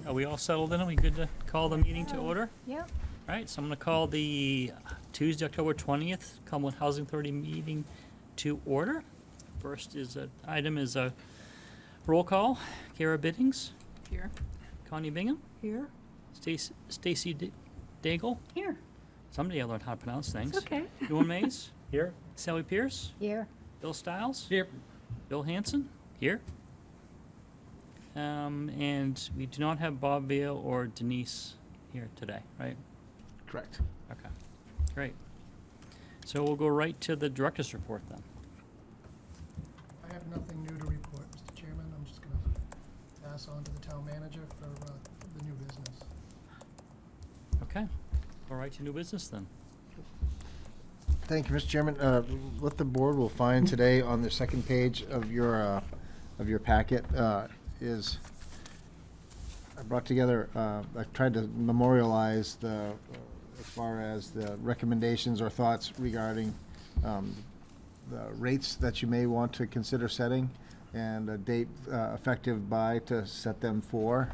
Are we all settled in? Are we good to call the meeting to order? Yep. All right, so I'm going to call the Tuesday, October 20th, Cumberland Housing Authority meeting to order. First item is a roll call. Kara Biddings, Here. Connie Bingham, Here. Stacy Daigle. Here. Someday I'll learn how to pronounce things. It's okay. Ewan Mays, Here. Sally Pierce, Here. Bill Stiles, Here. Bill Hanson, here. And we do not have Bob Vale or Denise here today, right? Correct. Okay, great. So we'll go right to the director's report then. I have nothing new to report, Mr. Chairman. I'm just going to pass on to the town manager for the new business. Okay, all right to new business then. Thank you, Mr. Chairman. What the board will find today on the second page of your packet is I brought together, I tried to memorialize as far as the recommendations or thoughts regarding the rates that you may want to consider setting and a date effective by to set them for.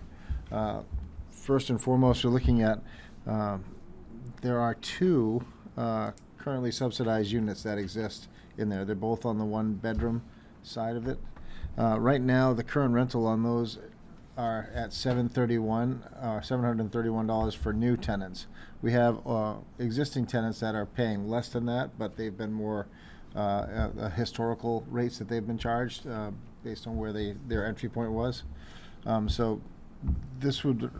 First and foremost, we're looking at there are two currently subsidized units that exist in there. They're both on the one-bedroom side of it. Right now, the current rental on those are at $731 for new tenants. We have existing tenants that are paying less than that, but they've been more historical rates that they've been charged based on where their entry point was. So this would,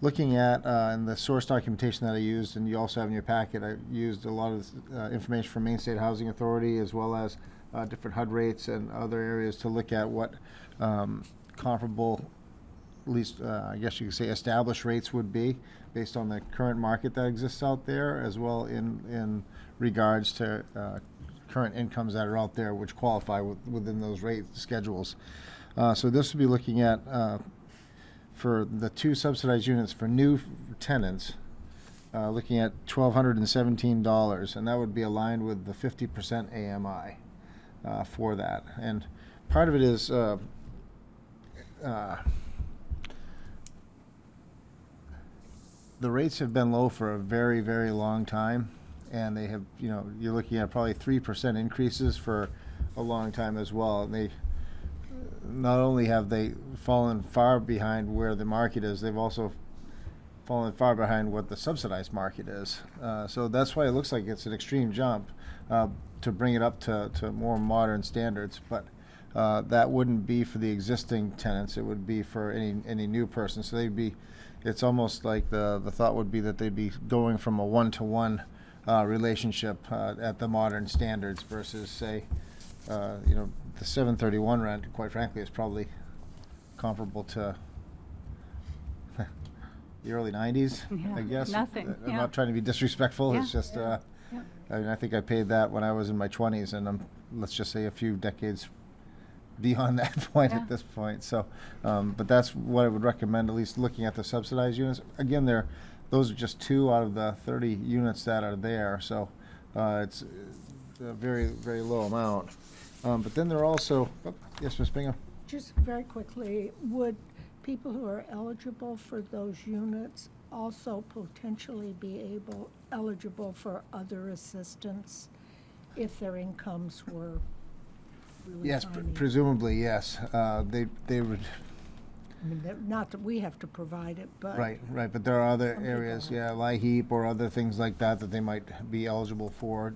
looking at in the source documentation that I used, and you also have in your packet, I used a lot of information from Maine State Housing Authority as well as different HUD rates and other areas to look at what comparable, at least I guess you could say established rates would be based on the current market that exists out there, as well in regards to current incomes that are out there which qualify within those rate schedules. So this would be looking at for the two subsidized units for new tenants, looking at $1,217, and that would be aligned with the 50% AMI for that. And part of it is the rates have been low for a very, very long time, and they have, you're looking at probably 3% increases for a long time as well. And they not only have they fallen far behind where the market is, they've also fallen far behind what the subsidized market is. So that's why it looks like it's an extreme jump to bring it up to more modern standards. But that wouldn't be for the existing tenants. It would be for any new person. So they'd be, it's almost like the thought would be that they'd be going from a one-to-one relationship at the modern standards versus, say, the 731 rent, quite frankly, is probably comparable to the early 90s, Yeah, I guess. nothing, I'm yeah. not trying to be disrespectful. Yeah, It's just, yeah. I mean, I think I paid that when I was in my 20s, and I'm, let's just say, a few decades beyond that point Yeah. at this point. So, but that's what I would recommend, at least looking at the subsidized units. Again, those are just 2 out of the 30 units that are there, so it's a very, very low amount. But then there are also, yes, Ms. Bingham? Just very quickly, would people who are eligible for those units also potentially be eligible for other assistance if their incomes were really Yes, tiny? presumably, yes. They would, I mean, not that we have to provide it, but. right, but there are other Some people areas, have. yeah, LIHEAP or other things like that they might be eligible for,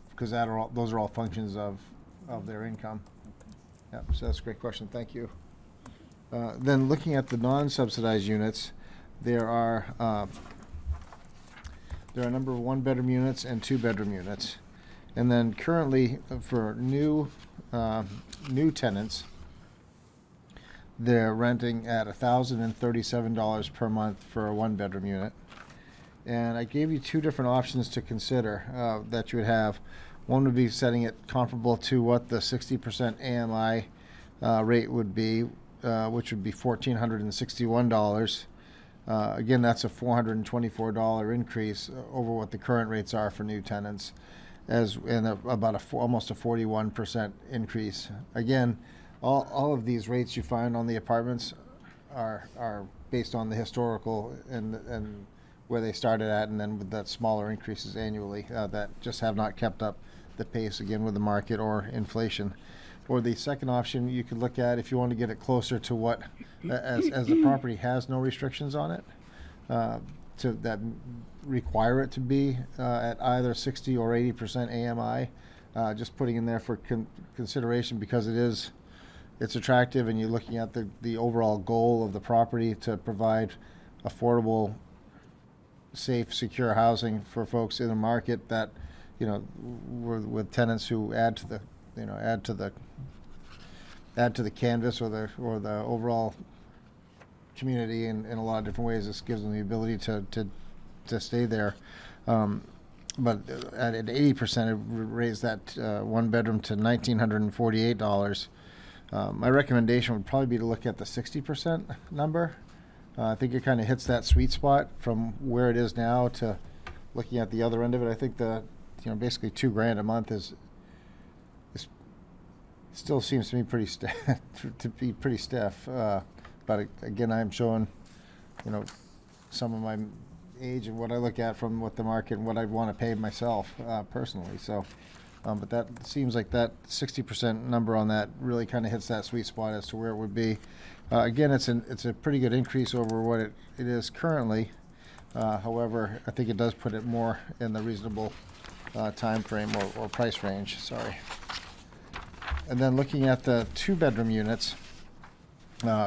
because those are all functions of their income. Yep, so that's a great question, thank you. Then looking at the non-subsidized units, there are a number of one-bedroom units and two-bedroom units. And then currently, for new tenants, they're renting at $1,037 per month for a one-bedroom unit. And I gave you 2 different options to consider that you would have. One would be setting it comparable to what the 60% AMI rate would be, which would be $1,461. Again, that's a $424 increase over what the current rates are for new tenants, and about almost a 41% increase. Again, all of these rates you find on the apartments are based on the historical and where they started at, and then with that smaller increases annually that just have not kept up the pace again with the market or inflation. Or the second option you could look at if you want to get it closer to what, as the property has no restrictions on it, to that require it to be at either 60 or 80% AMI, just putting in there for consideration because it's attractive, and you're looking at the overall goal of the property to provide affordable, safe, secure housing for folks in the market that, with tenants who add to the canvas or the overall community in a lot of different ways. This gives them the ability to stay there. But at 80%, it raised that one bedroom to $1,948. My recommendation would probably be to look at the 60% number. I think it kind of hits that sweet spot from where it is now to looking at the other end of it. I think basically $2,000 a month is still seems to me pretty stiff. But again, I'm showing, some of my age and what I look at from what the market and what I want to pay myself personally. So, but that seems like that 60% number on that really kind of hits that sweet spot as to where it would be. Again, it's a pretty good increase over what it is currently. However, I think it does put it more in the reasonable time frame or price range. Sorry. And then looking at the 2-bedroom units,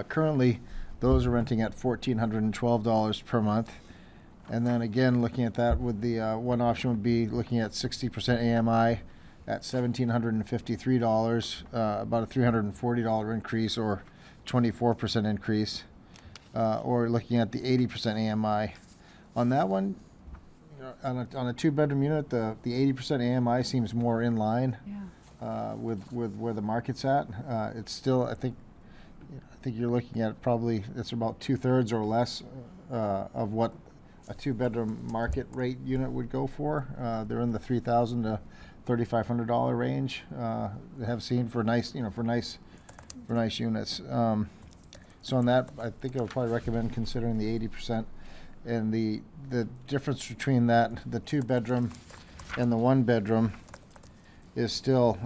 currently those are renting at $1,412 per month. And then again, looking at that, with the one option would be looking at 60% AMI at $1,753, about a $340 increase or 24% increase, or looking at the 80% AMI. On that one, on a 2-bedroom unit, the 80% AMI seems more in line. Yeah. With where the market's at. It's still, I think you're looking at probably it's about 2/3 or less of what a 2-bedroom market rate unit would go for. They're in the $3,000 to $3,500 range. They have seen for nice units. So on that, I think I would probably recommend considering the 80%. And the difference between that, the 2-bedroom and the 1-bedroom, is still,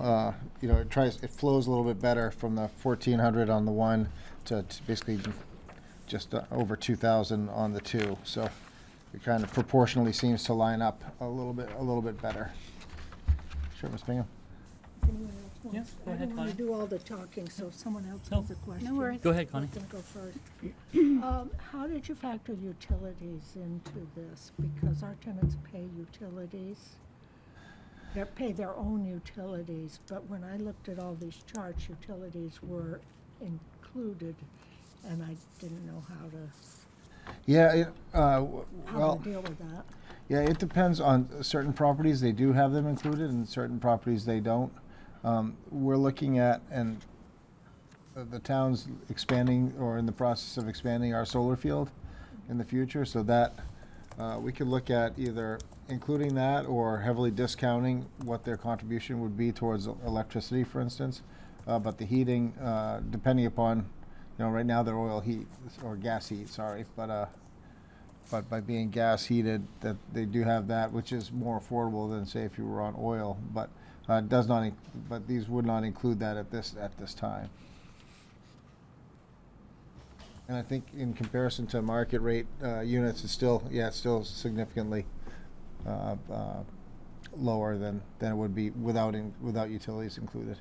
it flows a little bit better from the $1,400 on the one to basically just over $2,000 on the 2. So it kind of proportionally seems to line up a little bit better. Sure, Ms. Bingham. If anyone else wants- Yes, go I ahead, don't want to Connie. do all the talking, so if someone else No. has a question. No worries. Go ahead, Connie. Let them go first. How did you factor utilities into this? Because our tenants pay utilities. They pay their own utilities, but when I looked at all these charts, utilities were included, and I didn't know Yeah, how to deal with that. yeah, it depends on certain properties. They do have them included, and certain properties they don't. We're looking at, and the town's expanding or in the process of expanding our solar field in the future, so that we could look at either including that or heavily discounting what their contribution would be towards electricity, for instance. But the heating, depending upon, right now they're oil heat or gas heat, sorry, but by being gas heated, that they do have that, which is more affordable than say if you were on oil. But does not, but these would not include that at this time. And I think in comparison to market rate units, it's still significantly lower than it would be without utilities included.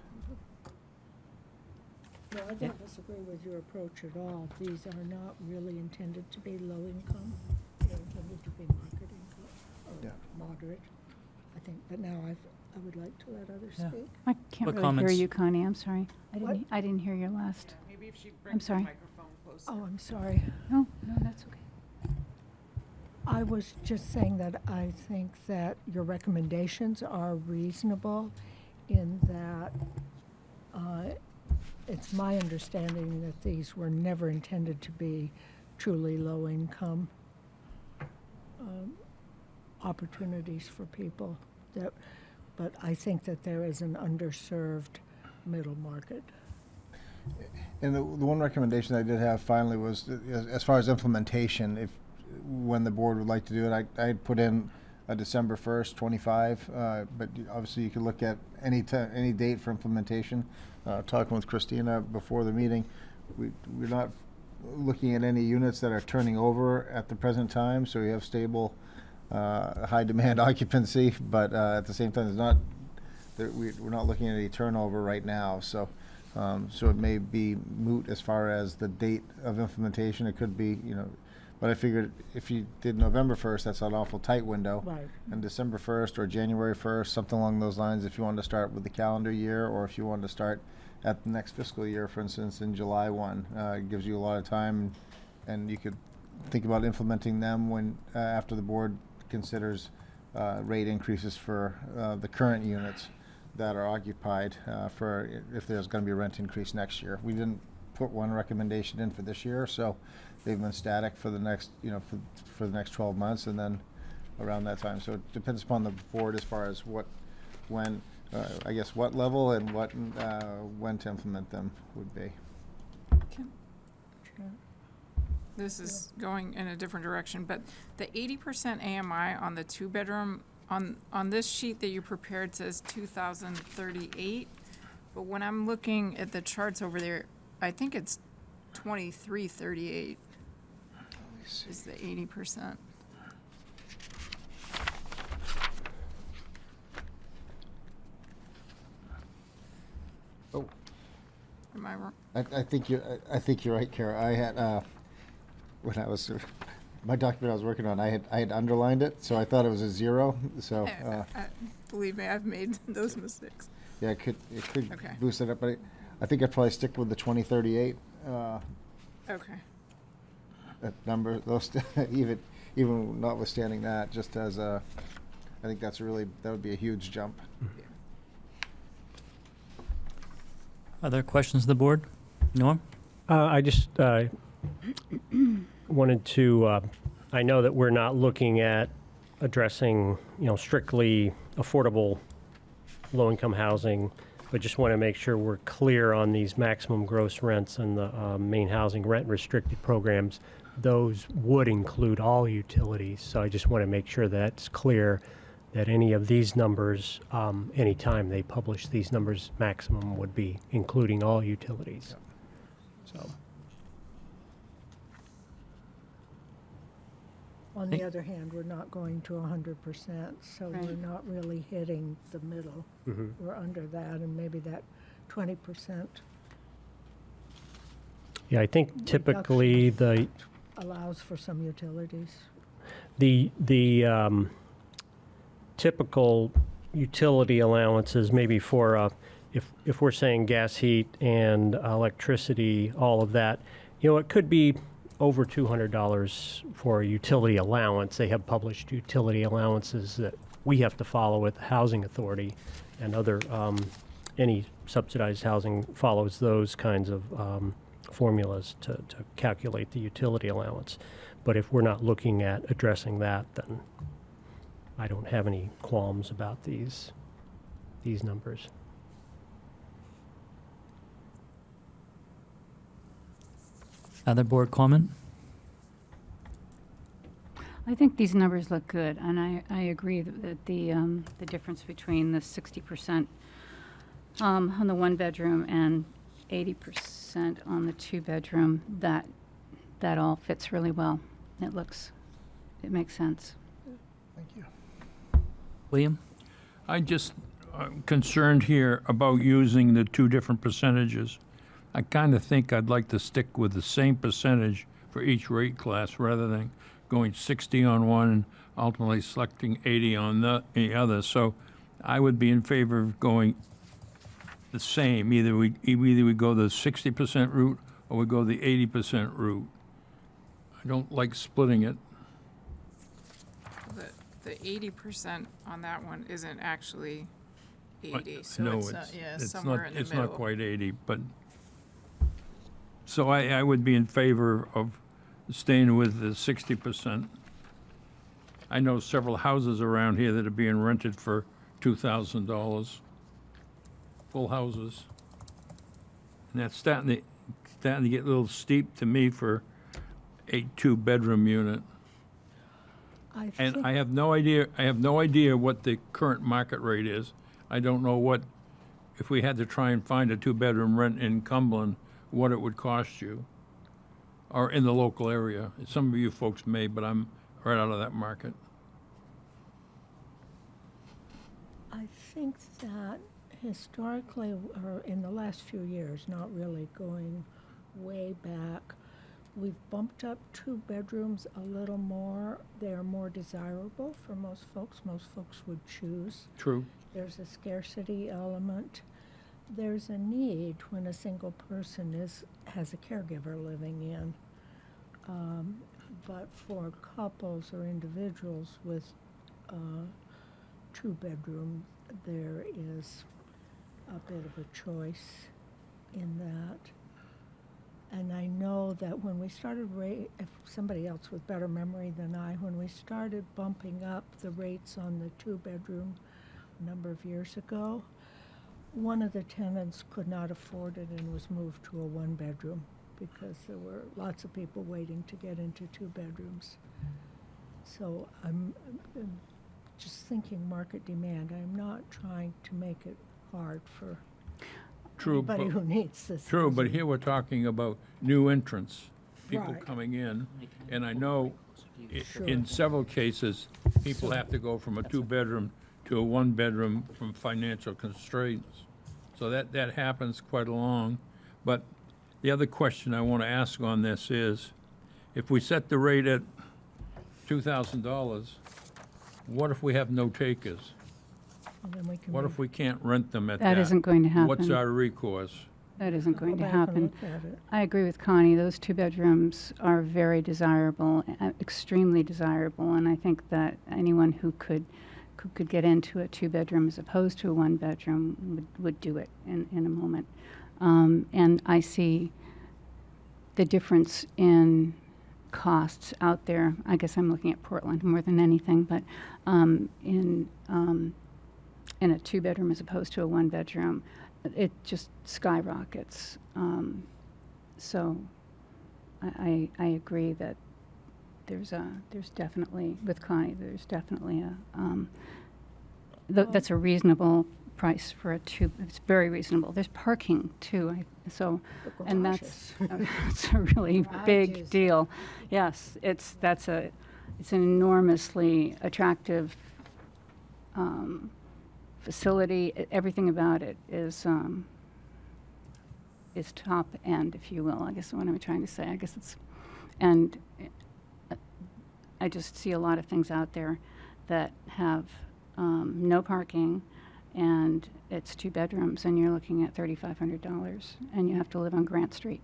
No, I don't disagree with your approach at all. These are not really intended to be low income. They're intended to be market income, Yeah. or moderate, I think. But now I would like to let others Yeah. speak. I can't What really comments? hear you, Connie. I'm sorry. What? I didn't hear your last. Maybe if she I'm brings the sorry. microphone closer. Oh, I'm sorry. No, that's okay. I was just saying that I think that your recommendations are reasonable in that it's my understanding that these were never intended to be truly low-income opportunities for people. But I think that there is an underserved middle market. And the one recommendation I did have finally was, as far as implementation, if, when the board would like to do it, I had put in a December 1st, 25, but obviously you could look at any date for implementation. Talking with Christina before the meeting, we're not looking at any units that are turning over at the present time, so we have stable, high demand occupancy, but at the same time, we're not looking at any turnover right now, so it may be moot as far as the date of implementation. It could be, but I figured if you did November 1st, that's an awful tight window. Right. And December 1st or January 1st, something along those lines, if you wanted to start with the calendar year, or if you wanted to start at the next fiscal year, for instance, in July 1, it gives you a lot of time, and you could think about implementing them when, after the board considers rate increases for the current units that are occupied, for if there's going to be a rent increase next year. We didn't put one recommendation in for this year, so they've been static for the next, for the next 12 months, and then around that time. So it depends upon the board as far as what level and when to implement them would be. This is going in a different direction, but the 80% AMI on the 2-bedroom, on this sheet that you prepared says 2038, but when I'm looking at the charts over there, I think it's 2338 is the 80%. Oh. Am I wrong? I think you're right, Kara. I had when I was my document I was working on, I had underlined it, so I thought it was a 0. So Believe me, I've made those mistakes. yeah, it could Okay. boost it up, but I think I'd probably stick with the 2038 Okay. that number. Those even notwithstanding that, just as I think that would be a huge jump. Other questions of the board? Norm? I just wanted to, I know that we're not looking at addressing, strictly affordable low-income housing, but just want to make sure we're clear on these maximum gross rents and the main housing rent restricted programs. Those would include all utilities, so I just want to make sure that's clear that any of these numbers, anytime they publish these numbers, maximum would be including all utilities. So. On the other hand, we're not going to 100%, so we're Right. not really hitting the middle. Mhm. We're under that, and maybe that 20% Yeah, I think typically the allows for some utilities. the typical utility allowances, maybe for if we're saying gas, heat, and electricity, all of that, it could be over $200 for a utility allowance. They have published utility allowances that we have to follow with the Housing Authority, and other any subsidized housing follows those kinds of formulas to calculate the utility allowance. But if we're not looking at addressing that, then I don't have any qualms about these numbers. Other board comment? I think these numbers look good, and I agree that the difference between the 60% on the 1-bedroom and 80% on the 2-bedroom, that all fits really well. It makes sense. Thank you. William? I just concerned here about using the 2 different percentages. I kind of think I'd like to stick with the same percentage for each rate class rather than going 60 on one and ultimately selecting 80 on the other. So I would be in favor of going the same. Either we go the 60% route or we go the 80% route. I don't like splitting it. The 80% on that one isn't actually 80, so No, it's somewhere in the it's middle. not quite 80, but, so I would be in favor of staying with the 60%. I know several houses around here that are being rented for $2,000, full houses. And that's starting to get a little steep to me for a two-bedroom unit. I And think, I have no idea what the current market rate is. I don't know what, if we had to try and find a two-bedroom rent in Cumberland, what it would cost you, or in the local area. Some of you folks may, but I'm right out of that market. I think that historically, or in the last few years, not really going way back, we've bumped up two bedrooms a little more. They're more desirable for most folks. Most folks would choose. True. There's a scarcity element. There's a need when a single person has a caregiver living in. But for couples or individuals with two bedroom, there is a bit of a choice in that. And I know that when we started, if somebody else with better memory than I, when we started bumping up the rates on the two bedroom a number of years ago, one of the tenants could not afford it and was moved to a one bedroom because there were lots of people waiting to get into two bedrooms. So I'm just thinking market demand. I'm not trying to make it hard for True, anybody but- who needs this. True, but housing. here we're talking about new entrants, people Right. coming in. And I know Sure. in several cases, people have to go from a two-bedroom to a one-bedroom from financial constraints. So that happens quite along. But the other question I want to ask on this is, if we set the rate at $2,000, what if we have no takers? And then we can What if we can't rent them at that? That isn't going to What's happen. our recourse? That isn't go going to back and happen. look at it. I agree with Connie. Those two bedrooms are very desirable, extremely desirable, and I think that anyone who could get into a two bedroom as opposed to a one bedroom would do it in a moment. And I see the difference in costs out there. I guess I'm looking at Portland more than anything, but in a two bedroom as opposed to a one bedroom, it just skyrockets. So I agree that there's definitely, with Connie, there's definitely that's a reasonable price for a two. It's very reasonable. There's parking too, The and garages. that's a really big Garages. deal. Yes, it's an enormously attractive facility. Everything about it is top end, if you will. I guess what I'm trying to say. I guess it's, and I just see a lot of things out there that have no parking, and it's two bedrooms, and you're looking at $3,500, and you have to live on Grant Street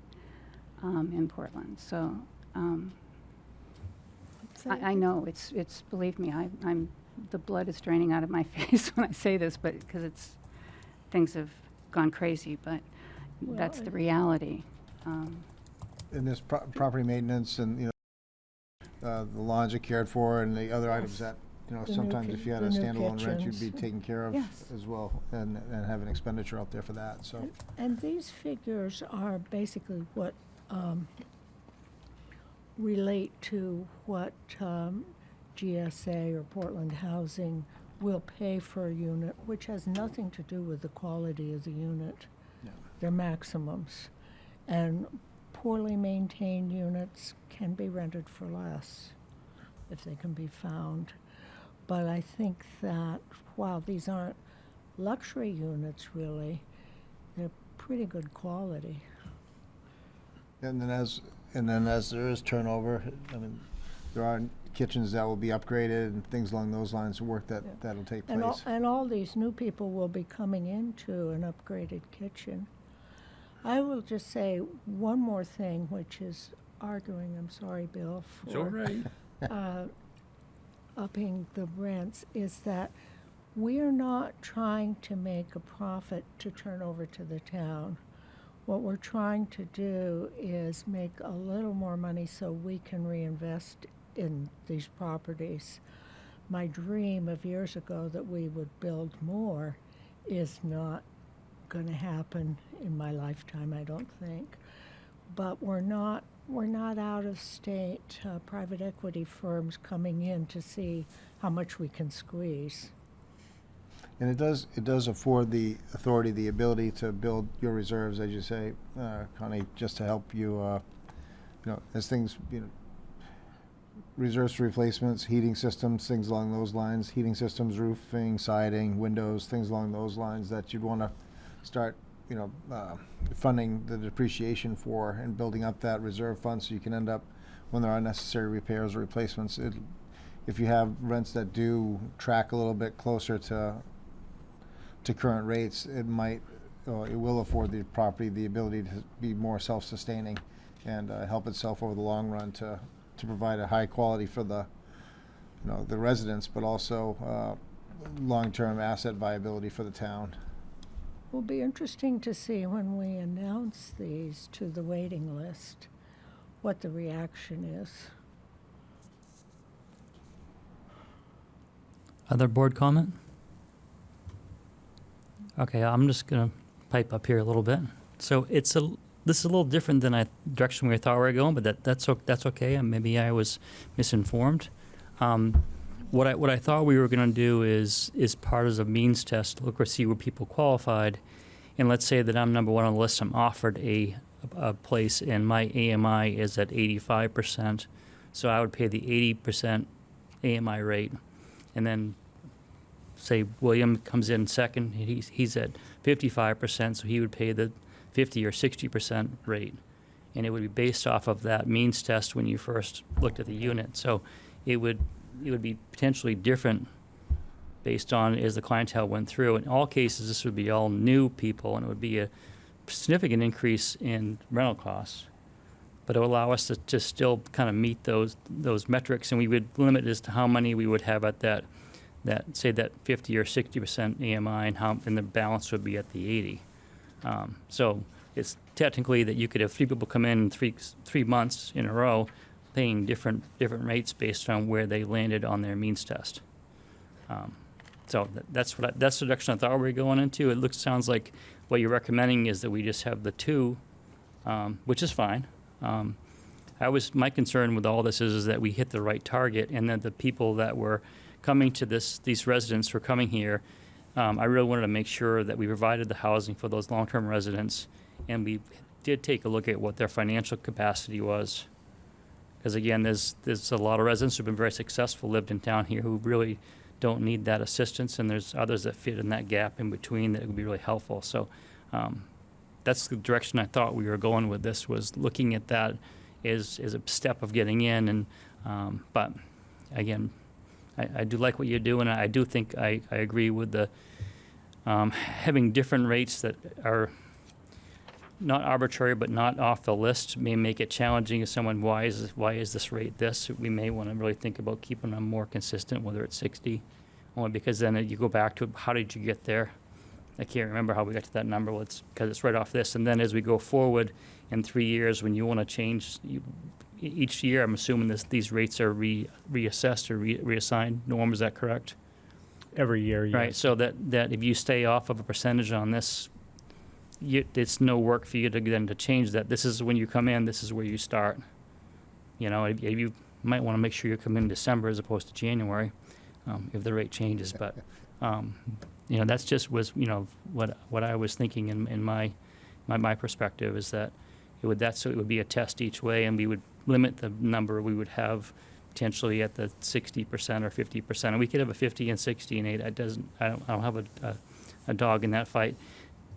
in Portland. So I know it's believe me, I'm the blood is draining out of my face when I say this, but because things have gone crazy, but Well, that's the reality. And this property maintenance and, the lawns are cared for and the other items that, The new sometimes if you had a the new standalone rent, you'd be kitchens. taken care of Yes. as well and have an expenditure out there for that, so. And these figures are basically what relate to what GSA or Portland Housing will pay for a unit, which has nothing to do with the quality of the unit. No. They're maximums. And poorly maintained units can be rented for less if they can be found. But I think that while these aren't luxury units really, they're pretty good quality. And then as there is turnover, I mean, there are kitchens that will be upgraded and things along those lines of work that'll take And place. and all these new people will be coming into an upgraded kitchen. I will just say one more thing, which is arguing, I'm sorry, Bill, It's all for right. upping the rents, is that we're not trying to make a profit to turn over to the town. What we're trying to do is make a little more money so we can reinvest in these properties. My dream of years ago that we would build more is not going to happen in my lifetime, I don't think. But we're not out of state private equity firms coming in to see how much we can squeeze. And it does afford the authority the ability to build your reserves, as you say, Connie, just to help you, as things, reserves for replacements, heating systems, things along those lines, heating systems, roofing, siding, windows, things along those lines that you'd want to start, funding the depreciation for and building up that reserve fund so you can end up, when there are necessary repairs or replacements, if you have rents that do track a little bit closer to current rates, it will afford the property the ability to be more self-sustaining and help itself over the long run to provide a high quality for the residents, but also long-term asset viability for the town. Will be interesting to see when we announce these to the waiting list, what the reaction is. Other board comment? Okay, I'm just gonna pipe up here a little bit. So this is a little different than direction we thought we were going, but that's okay. And maybe I was misinformed. What I thought we were gonna do is part of a means test, look or see where people qualified, and let's say that I'm number one on the list. I'm offered a place, and my AMI is at 85%, so I would pay the 80% AMI rate, and then say William comes in second, he's at 55%, so he would pay the 50 or 60% rate, and it would be based off of that means test when you first looked at the unit. So it would be potentially different based on as the clientele went through. In all cases, this would be all new people, and it would be a significant increase in rental costs, but it would allow us to still kind of meet those metrics, and we would limit as to how many we would have at that 50 or 60% AMI, and the balance would be at the 80. So it's technically that you could have 3 people come in 3 months in a row, paying different rates based on where they landed on their means test. So that's the direction I thought we were going into. It sounds like what you're recommending is that we just have the 2, which is fine. My concern with all this is that we hit the right target, and that the people that were coming to these residents who are coming here, I really wanted to make sure that we provided the housing for those long-term residents, and we did take a look at what their financial capacity was. Because again, there's a lot of residents who've been very successful, lived in town here, who really don't need that assistance, and there's others that fit in that gap in between that would be really helpful. So that's the direction I thought we were going with this, was looking at that as a step of getting in. And but again, I do like what you're doing. I do think I agree with the having different rates that are not arbitrary but not off the list may make it challenging as someone, why is this rate this? We may want to really think about keeping them more consistent, whether it's 60, only because then you go back to how did you get there? I can't remember how we got to that number. Well, it's because it's right off this. And then as we go forward in 3 years, when you want to change, each year I'm assuming these rates are reassessed or reassigned. Norm, is that correct? Every year, yes. Right, so that if you stay off of a percentage on this, it's no work for you to change that. This is when you come in, this is where you start. You might want to make sure you come in December as opposed to January, if the rate changes. But that's just was what I was thinking in my perspective, is that it would be a test each way, and we would limit the number we would have potentially at the 60% or 50%, and we could have a 50 and 60 and 8. I don't have a dog in that fight.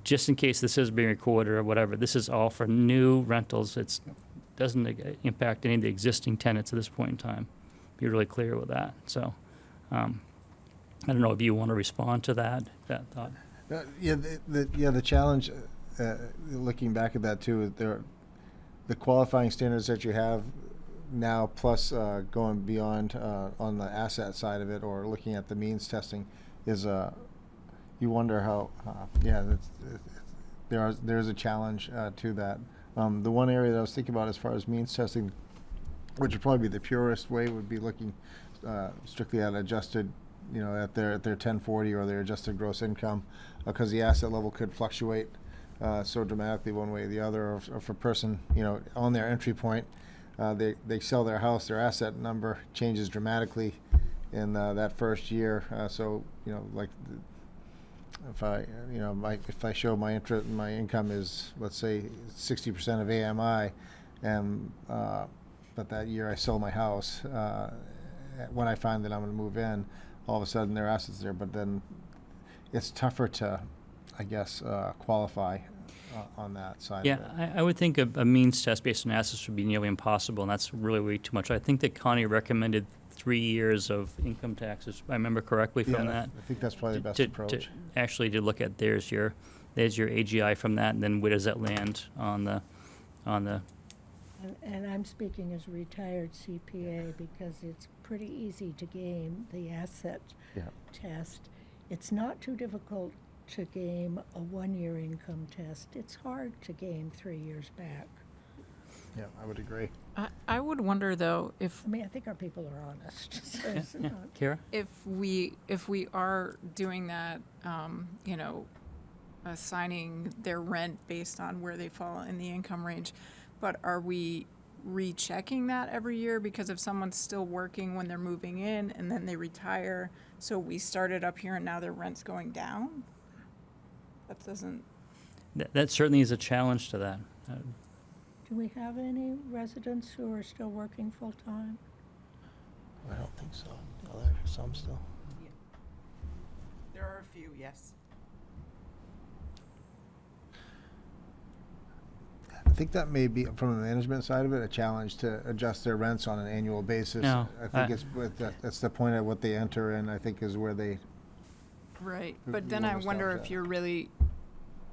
Just in case this is being recorded or whatever, this is all for new rentals. It doesn't impact any of the existing tenants at this point in time. Be really clear with that. So, I don't know if you want to respond to that thought. The challenge, looking back at that too, the qualifying standards that you have now, plus going beyond on the asset side of it, or looking at the means testing, is you wonder how, there's a challenge to that. The one area that I was thinking about as far as means testing, which would probably be the purest way, would be looking strictly at adjusted you know, at their 1040 or their adjusted gross income, because the asset level could fluctuate so dramatically one way or the other. Or if a person, you know, on their entry point, they sell their house, their asset number changes dramatically in that first year. So, you know, like if I show my income is, let's say, 60% of AMI, and but that year I sell my house, when I find that I'm going to move in, all of a sudden their assets there. But then it's tougher to, I guess, qualify on that side. Yeah, of it. I would think a means test based on assets would be nearly impossible, and that's really way too much. I think the county recommended 3 years of income taxes, if I remember correctly from Yeah, that. I think that's probably the best to approach. actually to look at there's your AGI from that, and then where does that land on the And I'm speaking as a retired CPA because it's pretty easy to game the asset Yeah. test. It's not too difficult to game a 1-year income test. It's hard to game 3 years back. Yeah, I would agree. I would wonder though if I mean, I think our people are honest. So yeah, it's yeah. not- Kara? if we are doing that, you know, assigning their rent based on where they fall in the income range, but are we rechecking that every year? Because if someone's still working when they're moving in and then they retire, so we started up here and now their rent's going down? That doesn't, That certainly is a challenge to that. Do we have any residents who are still working full-time? I don't think so. Are there some still? There are a few, yes. I think that may be, from the management side of it, a challenge to adjust their rents on an annual basis. No, I think it's that's the point of what they enter in, I think, is where they. right, We- but we then I wanna wonder establish if that. you're really,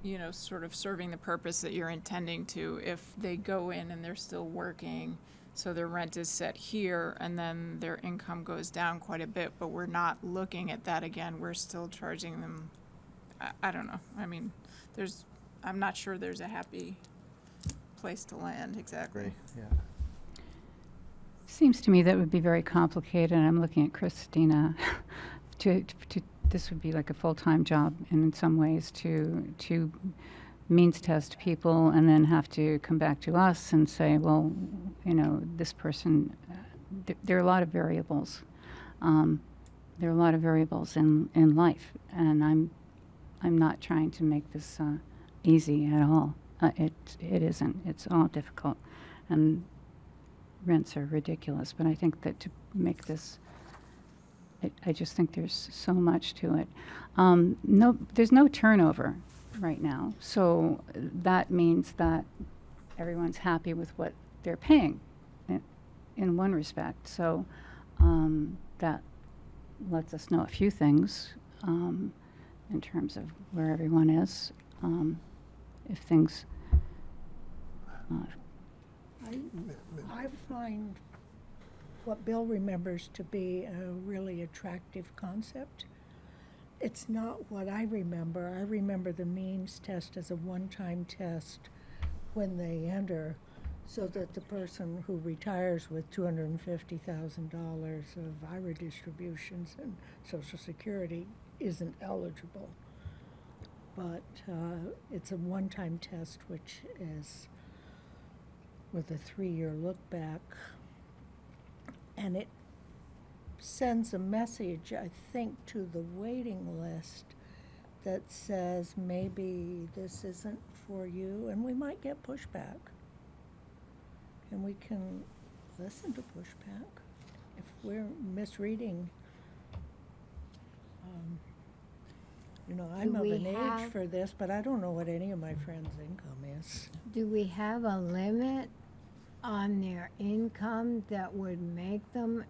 you know, sort of serving the purpose that you're intending to. If they go in and they're still working, so their rent is set here, and then their income goes down quite a bit, but we're not looking at that again, we're still charging them, I don't know, I mean, I'm not sure there's a happy place to land exactly. Yeah. Seems to me that would be very complicated. I'm looking at Christina. This would be like a full-time job in some ways to means test people and then have to come back to us and say, well, you know, this person, there are a lot of variables. There are a lot of variables in life, and I'm not trying to make this easy at all. It isn't. It's all difficult, and rents are ridiculous. But I think that to make this, I just think there's so much to it. There's no turnover right now, so that means that everyone's happy with what they're paying, in one respect. So that lets us know a few things in terms of where everyone is. If things I find what Bill remembers to be a really attractive concept. It's not what I remember. I remember the means test as a one-time test when they enter, so that the person who retires with $250,000 of IRA distributions and Social Security isn't eligible. But it's a one-time test, which is with a 3-year look back. And it sends a message, I think, to the waiting list that says maybe this isn't for you, and we might get pushback. And we can listen to pushback if we're misreading. You know, I'm Do of we an age have- for this, but I don't know what any of my friends' income is. Do we have a limit on their income that would make them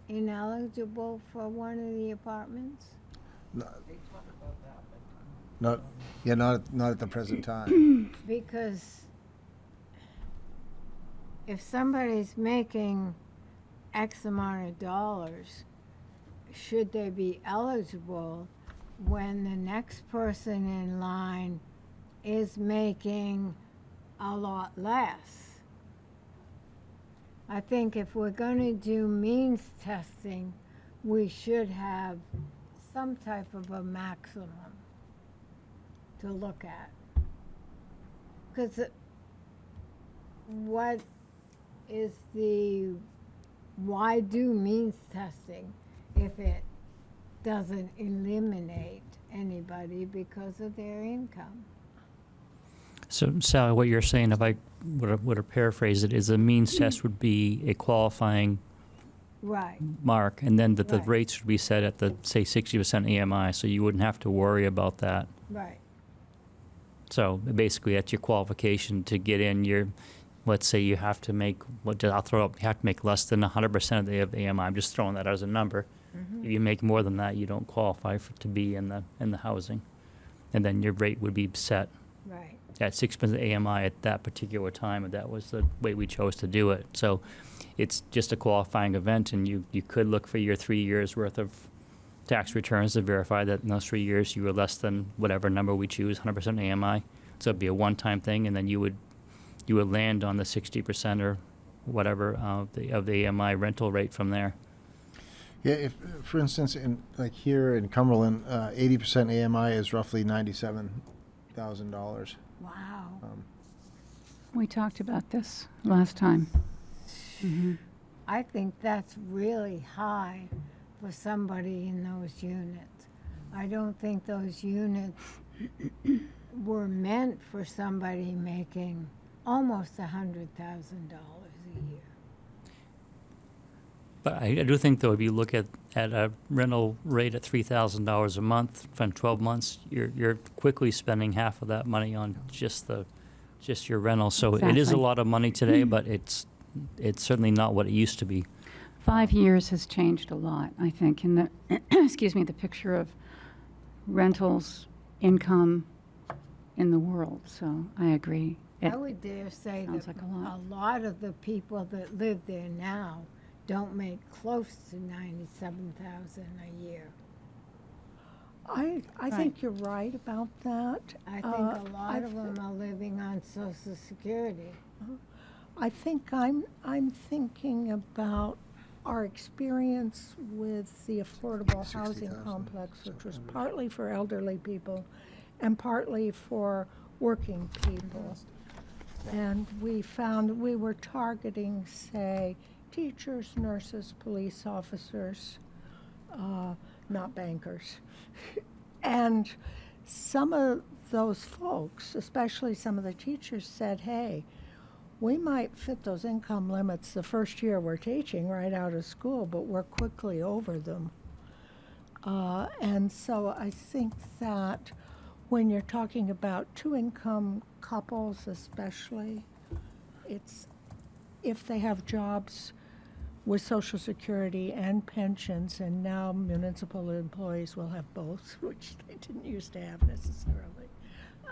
ineligible for one of the apartments? Not, not at the present time. Because if somebody's making X amount of dollars, should they be eligible when the next person in line is making a lot less? I think if we're going to do means testing, we should have some type of a maximum to look at. Because what is why do means testing if it doesn't eliminate anybody because of their income? So, Sally, what you're saying, if I would have paraphrased it, is a means test would be a qualifying Right, mark, and then that the Right. rates would be set at the, say, 60% AMI, so you wouldn't have to worry about that. right. So basically, that's your qualification to get in. Let's say you have to make, I'll throw up, you have to make less than 100% of the AMI. I'm just throwing that out as a number. Mm-hmm. If you make more than that, you don't qualify to be in the housing. And then your rate would be set Right. at 6% AMI at that particular time, and that was the way we chose to do it. So it's just a qualifying event, and you could look for your 3 years' worth of tax returns to verify that in those 3 years you were less than whatever number we choose, 100% AMI. So it'd be a one-time thing, and then you would land on the 60% or whatever of the AMI rental rate from there. Yeah, if, for instance, like here in Cumberland, 80% AMI is roughly $97,000. Wow. We talked about this last time. Mhm. I think that's really high for somebody in those units. I don't think those units were meant for somebody making almost $100,000 a year. But I do think, though, if you look at a rental rate at $3,000 a month from 12 months, you're quickly spending half of that money on just your rental. So it is a Exactly. lot of money today, but it's certainly not what it used to be. 5 years has changed a lot, I think, in the, excuse me, the picture of rentals, income in the world. So I agree. I would dare say sounds that like a lot. a lot of the people that live there now don't make close to $97,000 a year. I think you're right about that. I think a lot of them are living on Social Security. I think I'm thinking about our experience with the affordable housing 60,000, complex, which was 700. partly for elderly people and partly for working people. And we found we were targeting, say, teachers, nurses, police officers, not bankers. And some of those folks, especially some of the teachers, said, hey, we might fit those income limits the first year we're teaching right out of school, but we're quickly over them. And so I think that when you're talking about two-income couples especially, it's if they have jobs with Social Security and pensions, and now municipal employees will have both, which they didn't used to have necessarily,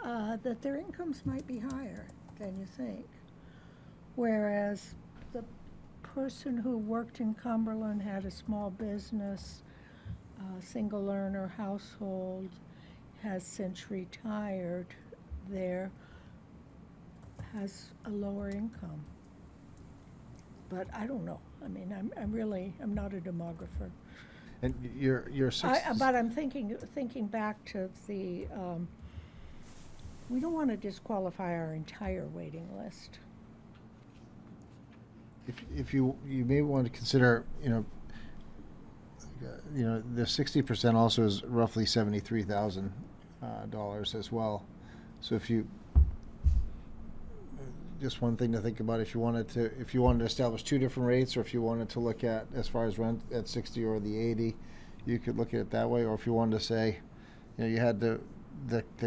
that their incomes might be higher than you think. Whereas the person who worked in Cumberland had a small business, single earner household, has since retired there, has a lower income. But I don't know. I mean, I'm not a demographer. And your But I'm thinking back to the, we don't want to disqualify our entire waiting list. if you may want to consider, the 60% also is roughly $73,000 as well. So if you just one thing to think about, if you wanted to establish two different rates, or if you wanted to look at as far as rent at 60 or the 80, you could look at it that way. Or if you wanted to say, you had the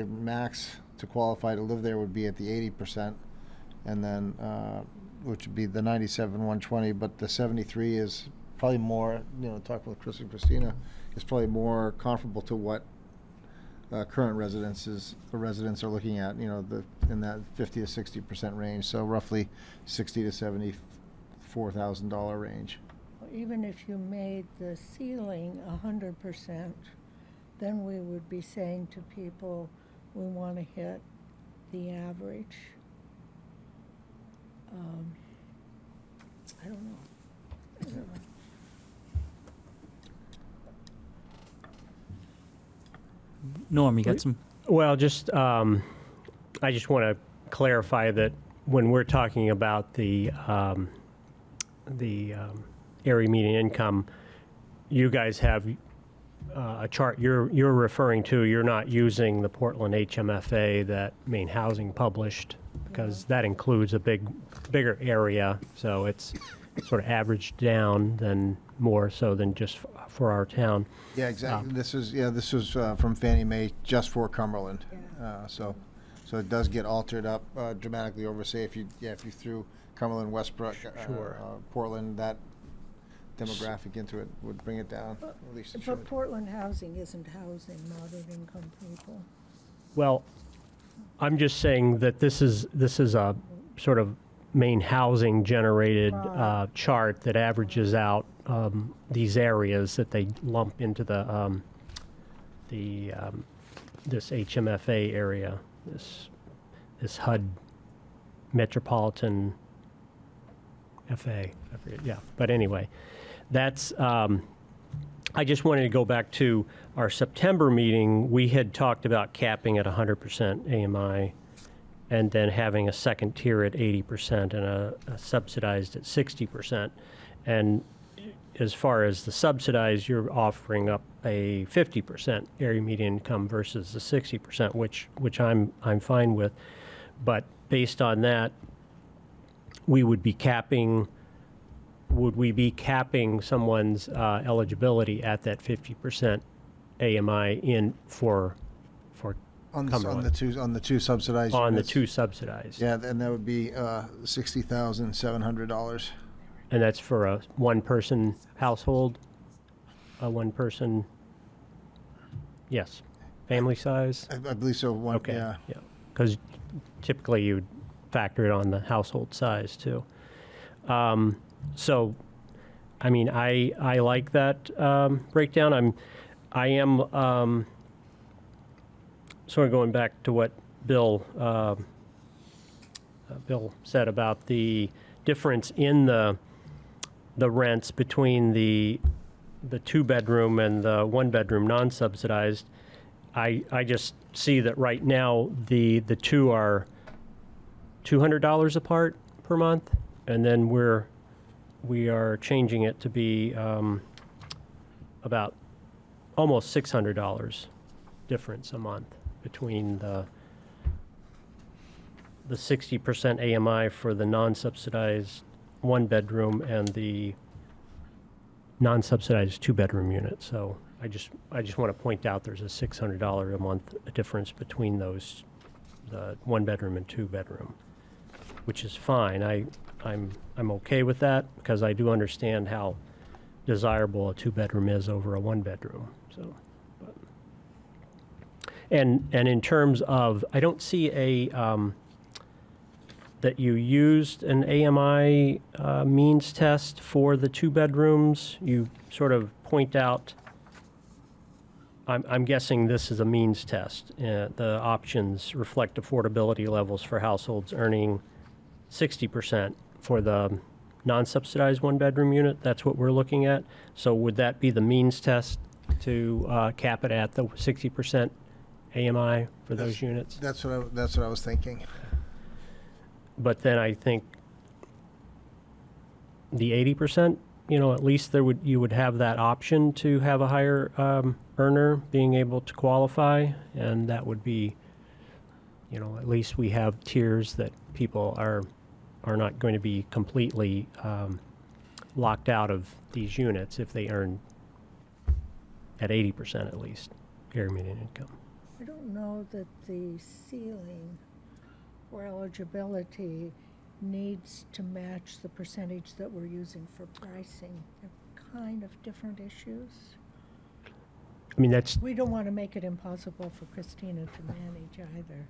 max to qualify to live there would be at the 80%, and then which would be the 97,120, but the 73 is probably more. Talking with Chris and Christina, is probably more comparable to what current residents are looking at, in that 50 to 60% range, so roughly $60,000 to $74,000 range. Even if you made the ceiling 100%, then we would be saying to people, we want to hit the average. I don't know. Norm, you got some? Well, just, I just want to clarify that when we're talking about the area median income, you guys have a chart you're referring to. You're not using the Portland HMFA that Maine Housing published, because that includes a bigger area, so it's sort of averaged down than more so than just for our town. Yeah, exactly. This was from Fannie Mae just for Cumberland. So it does get altered up dramatically over, say, if you threw Cumberland, Westbrook, Sure. Portland, that demographic into it would bring it down. At least it But should. Portland housing isn't housing moderate income people. Well, I'm just saying that this is a sort of Maine Housing generated Right. chart that averages out these areas that they lump into this HMFA area, this HUD metropolitan FA. I forget, yeah, but anyway, that's. I just wanted to go back to our September meeting. We had talked about capping at 100% AMI, and then having a second tier at 80% and a subsidized at 60%. And as far as the subsidized, you're offering up a 50% area median income versus the 60%, which I'm fine with. But based on that, we would be capping. Would we be capping someone's eligibility at that 50% AMI in for On Cumberland? the two subsidized On the units. two subsidized? Yeah, and that would be $60,700. And that's for a one-person household, a one-person, yes, family size? I believe so. Okay, Yeah. yeah, because typically you'd factor it on the household size too. So, I mean, I like that breakdown. I am sort of going back to what Bill said about the difference in the rents between the two-bedroom and the one-bedroom non-subsidized. I just see that right now the two are $200 apart per month, and then we are changing it to be about almost $600 difference a month between the 60% AMI for the non-subsidized one-bedroom and the non-subsidized two-bedroom unit. So I just want to point out there's a $600 a month difference between those, the one-bedroom and two-bedroom, which is fine. I'm okay with that because I do understand how desirable a two-bedroom is over a one-bedroom. So, but. And in terms of, I don't see that you used an AMI means test for the two bedrooms. You sort of point out, I'm guessing this is a means test. The options reflect affordability levels for households earning 60% for the non-subsidized one-bedroom unit. That's what we're looking at. So would that be the means test to cap it at the 60% AMI for those units? That's what I was thinking. But then I think the 80%, at least you would have that option to have a higher earner being able to qualify, and that would be, at least we have tiers that people are not going to be completely locked out of these units if they earn at 80% at least area median income. I don't know that the ceiling for eligibility needs to match the percentage that we're using for pricing. They're kind of different issues. I mean, that's, We don't want to make it impossible for Christina to manage either.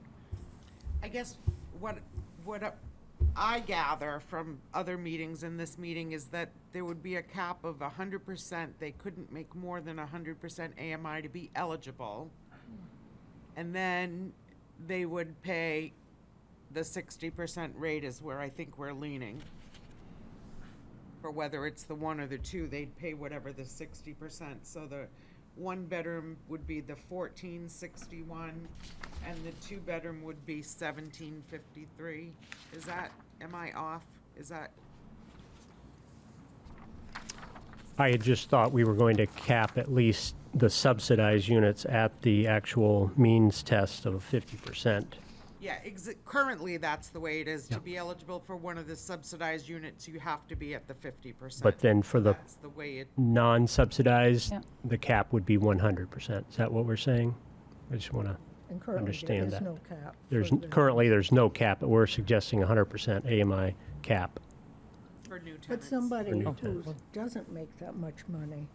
I guess what I gather from other meetings in this meeting is that there would be a cap of 100%. They couldn't make more than 100% AMI to be eligible. And then they would pay the 60% rate is where I think we're leaning. For whether it's the one or the two, they'd pay whatever the 60%. So the one bedroom would be the 1461, and the two bedroom would be 1753. Is that, am I off? Is that, I had just thought we were going to cap at least the subsidized units at the actual means test of 50%. yeah, currently that's the way it is. To Yeah. be eligible for one of the subsidized units, you have to be at the 50%. But then for the That's the way it, non-subsidized, Yeah. the cap would be 100%. Is that what we're saying? I just want to, And currently, there Understand is that. no cap. there's, for the- currently, there's no cap, but we're suggesting 100% AMI cap. for new tenants. But somebody new who tenants. doesn't make that much money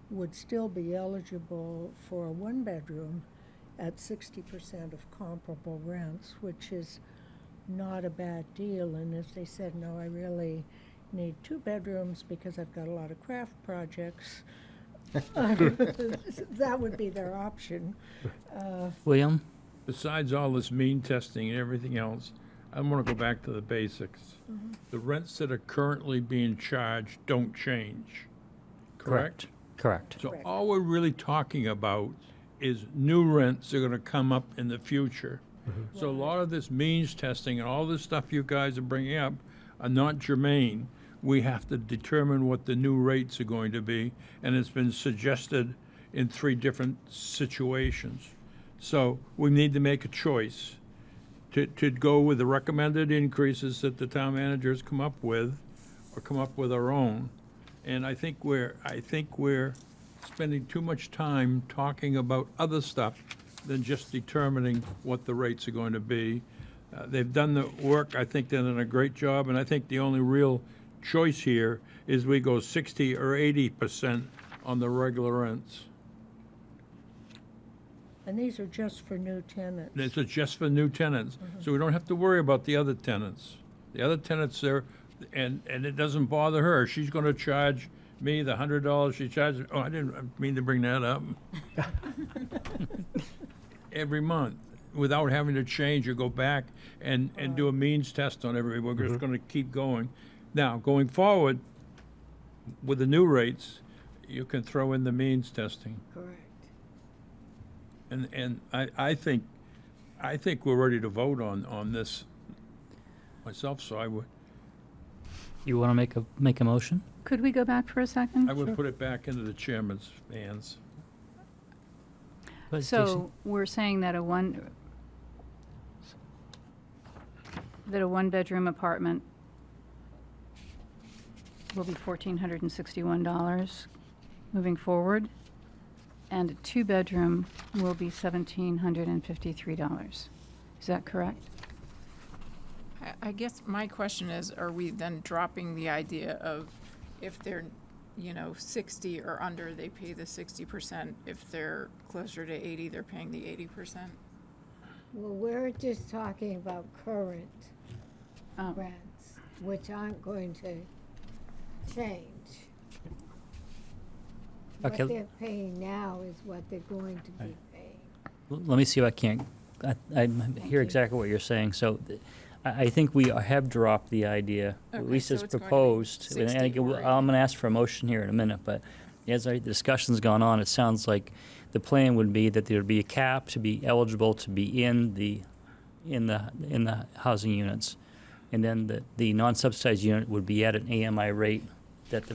would still be eligible for a one-bedroom at 60% of comparable rents, which is not a bad deal. And if they said, no, I really need two bedrooms because I've got a lot of craft projects, that would be their option. William? Besides all this mean testing and everything else, I want to go back to the basics. The rents that are currently being charged don't change, correct? Correct. So Correct. all we're really talking about is new rents that are gonna come up in the future. So a lot of this means testing and all this stuff you guys are bringing up are not germane. We have to determine what the new rates are going to be, and it's been suggested in 3 different situations. So we need to make a choice to go with the recommended increases that the town managers come up with, or come up with our own. And I think we're spending too much time talking about other stuff than just determining what the rates are going to be. They've done the work, I think they've done a great job, and I think the only real choice here is we go 60 or 80% on the regular rents. And these are just for new tenants. This is just for new tenants, so we don't have to worry about the other tenants. The other tenants there, and it doesn't bother her. She's gonna charge me the $100 she charges, I didn't mean to bring that up. Every month, without having to change or go back and do a means test on everybody. We're just gonna keep going. Now, going forward, with the new rates, you can throw in the means testing. Correct. And I think we're ready to vote on this myself, so I You want to make a motion? Could we go back for a second? would put it back into the chairman's hands. But Stacy? So we're saying that a one-bedroom apartment will be $1,461 moving forward, and a two-bedroom will be $1,753. Is that correct? I guess my question is, are we then dropping the idea of if they're, 60 or under, they pay the 60%. If they're closer to 80, they're paying the 80%? Well, we're just talking about current Oh. rents, which aren't going to change. Okay. What they're paying now is what they're going to be paying. Let me see if I can't, I hear you. exactly what you're saying. So I think we have dropped the idea, at Okay, least so as it's going to be proposed. 60 And again, or I'm 80. going to ask for a motion here in a minute, but as our discussion's gone on, it sounds like the plan would be that there'd be a cap to be eligible to be in the housing units. And then the non-subsidized unit would be at an AMI rate that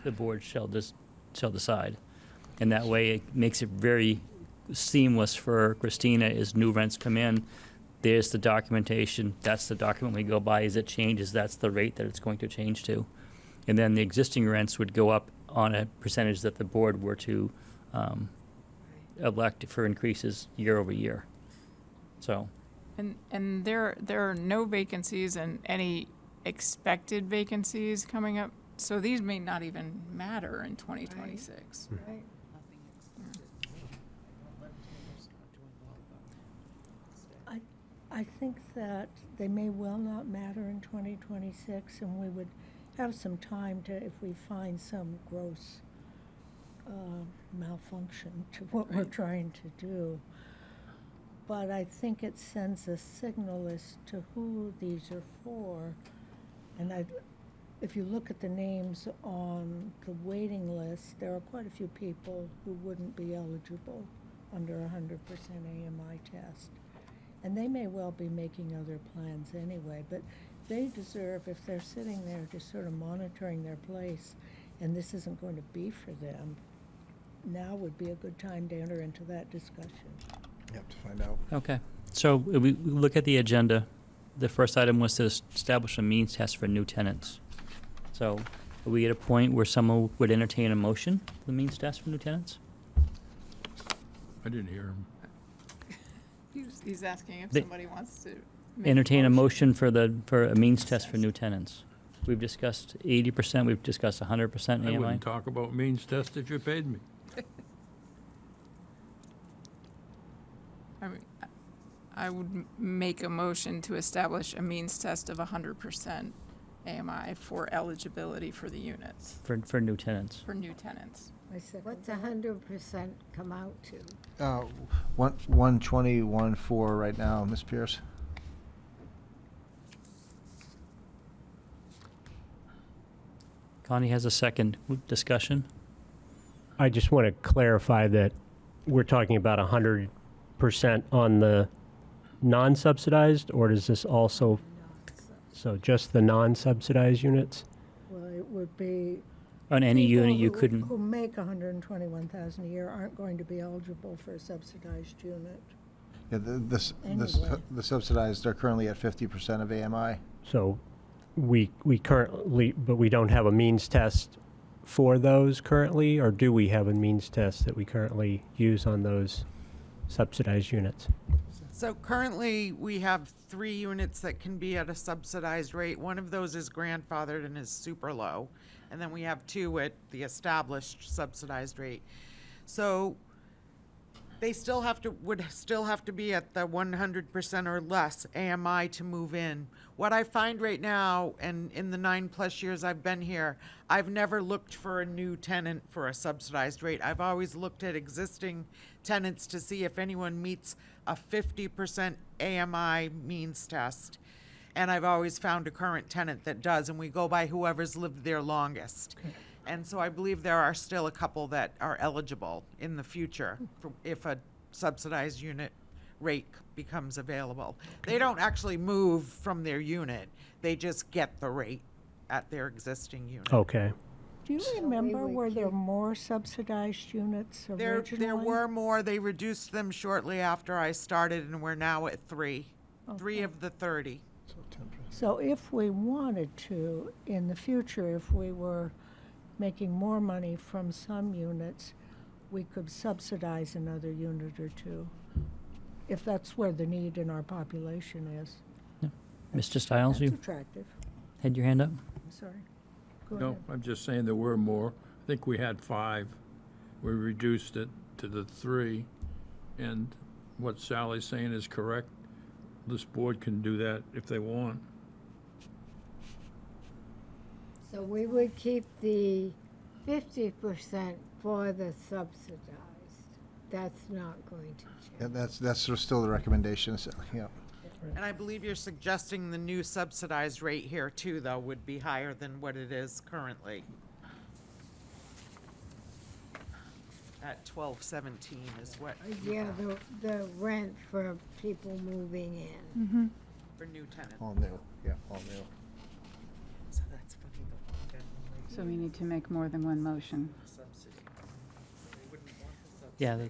the board shall decide. And that way, it makes it very seamless for Christina as new rents come in. There's the documentation, that's the document we go by. As it changes, that's the rate that it's going to change to. And then the existing rents would go up on a percentage that the board were to elect for increases year over year. So, And there are no vacancies and any expected vacancies coming up, so these may not even matter in 2026. Right? I think that they may well not matter in 2026, and we would have some time to, if we find some gross malfunction to what we're Right. trying to do. But I think it sends a signal as to who these are for, and if you look at the names on the waiting list, there are quite a few people who wouldn't be eligible under 100% AMI test. And they may well be making other plans anyway, but they deserve, if they're sitting there just sort of monitoring their place, and this isn't going to be for them, now would be a good time to enter into that discussion. You have to find out. Okay. So we look at the agenda. The first item was to establish a means test for new tenants. So are we at a point where someone would entertain a motion for the means test for new tenants? I didn't hear him. He's asking if They- somebody wants to make Entertain a motion for a means test for new tenants. We've discussed 80%, we've discussed 100% I AMI. wouldn't talk about means test if you paid me. I mean, I would make a motion to establish a means test of 100% AMI for eligibility for the units, For new tenants. for new tenants. I second What's that. 100% come out to? 121.4 right now, Ms. Pierce. Connie has a second discussion. I just want to clarify that we're talking about 100% on the non-subsidized, or does this also, so just the non-subsidized units? Well, it would be. On any people unit you who- couldn't, Who make 121,000 a year aren't going to be eligible for a subsidized unit. Yeah, Anyway. the subsidized are currently at 50% of AMI. So we currently, but we don't have a means test for those currently, or do we have a means test that we currently use on those subsidized units? So currently, we have 3 units that can be at a subsidized rate. One of those is grandfathered and is super low. And then we have 2 at the established subsidized rate. So they would still have to be at the 100% or less AMI to move in. What I find right now, and in the 9+ years I've been here, I've never looked for a new tenant for a subsidized rate. I've always looked at existing tenants to see if anyone meets a 50% AMI means test. And I've always found a current tenant that does, and we go by whoever's lived there longest. And so I believe there are still a couple that are eligible in the future if a subsidized unit rate becomes available. They don't actually move from their unit. They just get the rate at their existing unit. Okay. Do you we remember, would were there keep- more subsidized units originally? There were more. They reduced them shortly after I started, and we're now at 3. 3 Okay. of the 30. So 10%. So if we wanted to, in the future, if we were making more money from some units, we could subsidize another unit or 2, if that's where the need in our population is. Mr. Stiles, That's you attractive. had your hand up? I'm sorry. Go No, ahead. I'm just saying there were more. I think we had 5. We reduced it to the 3. And what Sally's saying is correct. This board can do that if they want. So we would keep the 50% for the subsidized. That's not going to Yeah, change. that's sort of still the recommendation, so, yeah. And I believe you're suggesting the new subsidized rate here too, though, would be higher than what it is currently. At 1217 is what, Yeah, the rent for people moving in. for new tenants. All new, yeah, all new. So that's funny, the one-bedroom rate So we need to make more than one motion. subsidy. So they wouldn't want the subsidy. Yeah,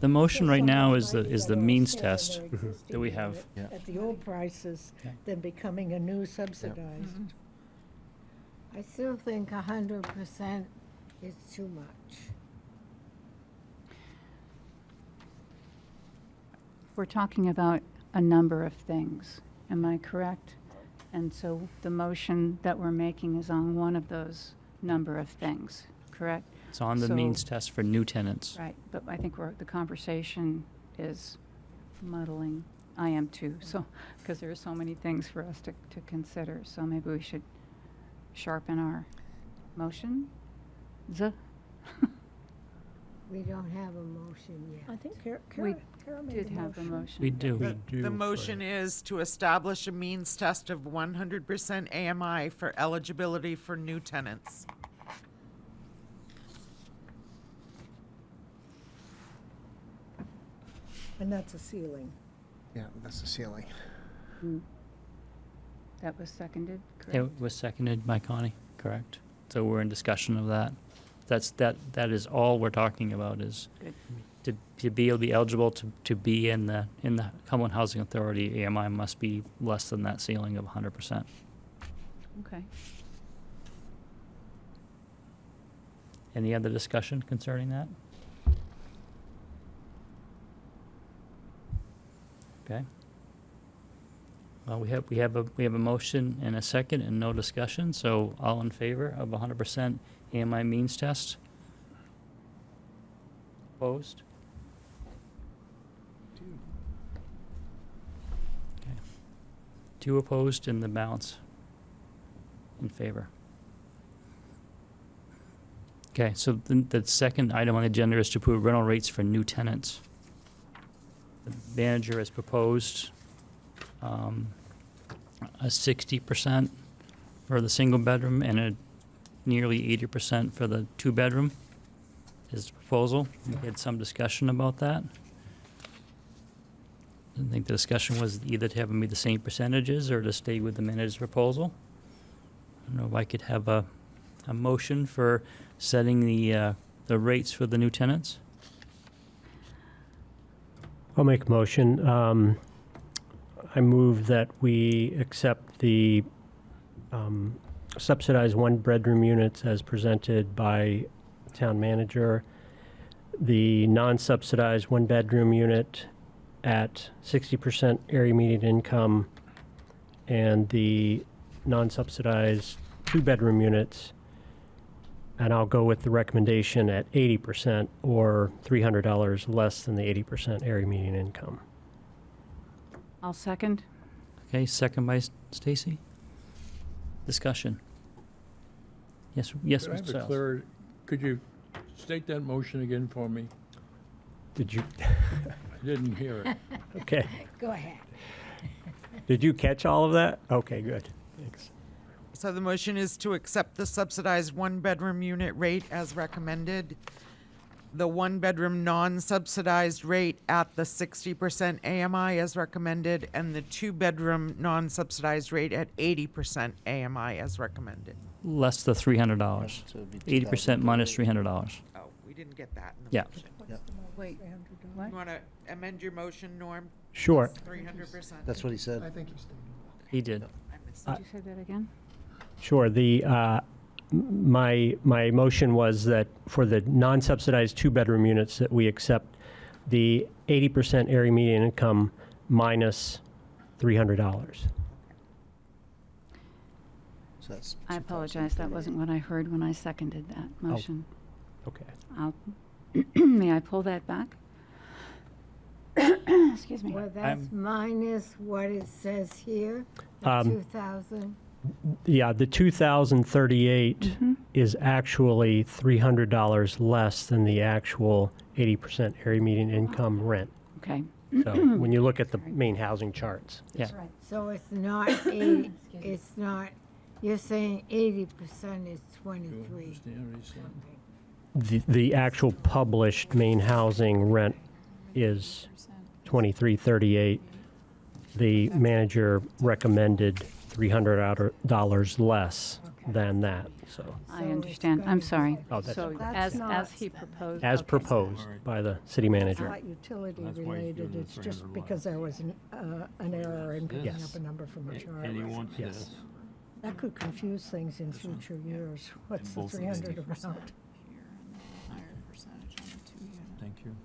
the motion right now is the Somebody might means stay in their test existing that we have. unit At the old prices, Yeah. then becoming a new subsidized. I still think 100% is too much. We're talking about a number of things, am I correct? And so the motion that we're making is on one of those number of things, correct? It's on the So- means test for new tenants. Right, but I think the conversation is muddling. I am too, so, because there are so many things for us to consider, so maybe we should sharpen our motion. We don't have a motion yet. I think We- Kara made Did a have a motion. motion. We do. We do The for- motion is to establish a means test of 100% AMI for eligibility for new tenants. And that's a ceiling. Yeah, that's the ceiling. That was seconded, correct? It was seconded by Connie, correct? So we're in discussion of that. That is all we're talking about is Good. to be able to be eligible to be in the Cumberland Housing Authority, AMI must be less than that ceiling of 100%. Okay. Any other discussion concerning that? Okay. Well, we have a motion and a second and no discussion, so all in favor of 100% AMI means test? Opposed? Okay. 2 opposed and the balance in favor. Okay, so the second item on the agenda is to approve rental rates for new tenants. The manager has proposed a 60% for the single bedroom and a nearly 80% for the 2-bedroom is the proposal. We had some discussion about that. I think the discussion was either to have them be the same percentages or to stay with the manager's proposal. I don't know if I could have a motion for setting the rates for the new tenants. I'll make a motion. I move that we accept the subsidized 1-bedroom units as presented by town manager, the non-subsidized 1-bedroom unit at 60% area median income, and the non-subsidized 2-bedroom units, and I'll go with the recommendation at 80% or $300 less than the 80% area median income. I'll second. Okay, second by Stacy. Discussion. Yes, yes, Could I Mr. have a Stiles. clearer, could you state that motion again for me? Did you? I didn't hear it. Okay. Go ahead. Did you catch all of that? Okay, good. Thanks. So the motion is to accept the subsidized 1-bedroom unit rate as recommended, the 1-bedroom non-subsidized rate at the 60% AMI as recommended, and the 2-bedroom non-subsidized rate at 80% AMI as recommended. Less the $300. So it'd be 80% minus $300. Oh, we didn't get that in the Yeah. motion. Wait, You what? want to amend your motion, Norm? Sure. 300%? That's what he said. I think you stated that. He did. I missed Did it. you say that again? Sure. My motion was that for the non-subsidized 2-bedroom units that we accept the 80% area median income minus $300. So that's I apologize, that wasn't what I heard when I seconded that motion. Okay. I'll, may I pull that back? Excuse me. Well, that's minus what it says here, the Um, 2,000. Yeah, the 2,038 Mhm. is actually $300 less than the actual 80% area median income rent. Okay, So when you look at the main housing charts. Yeah. So it's not 80, it's not, you're saying 80% is 23. The actual published main housing rent is 2338. The manager recommended $300 less than that, so, I So understand. it's I'm gonna sorry. be- Oh, that's So That's as not- he proposed. as okay. proposed by the city It's manager. not utility That's why he's related, doing it's the just 300 because there was an error in picking Yes. up a number from a chart. And he wants Yes. this. That could confuse things in future years. What's the 300 about? Thank you.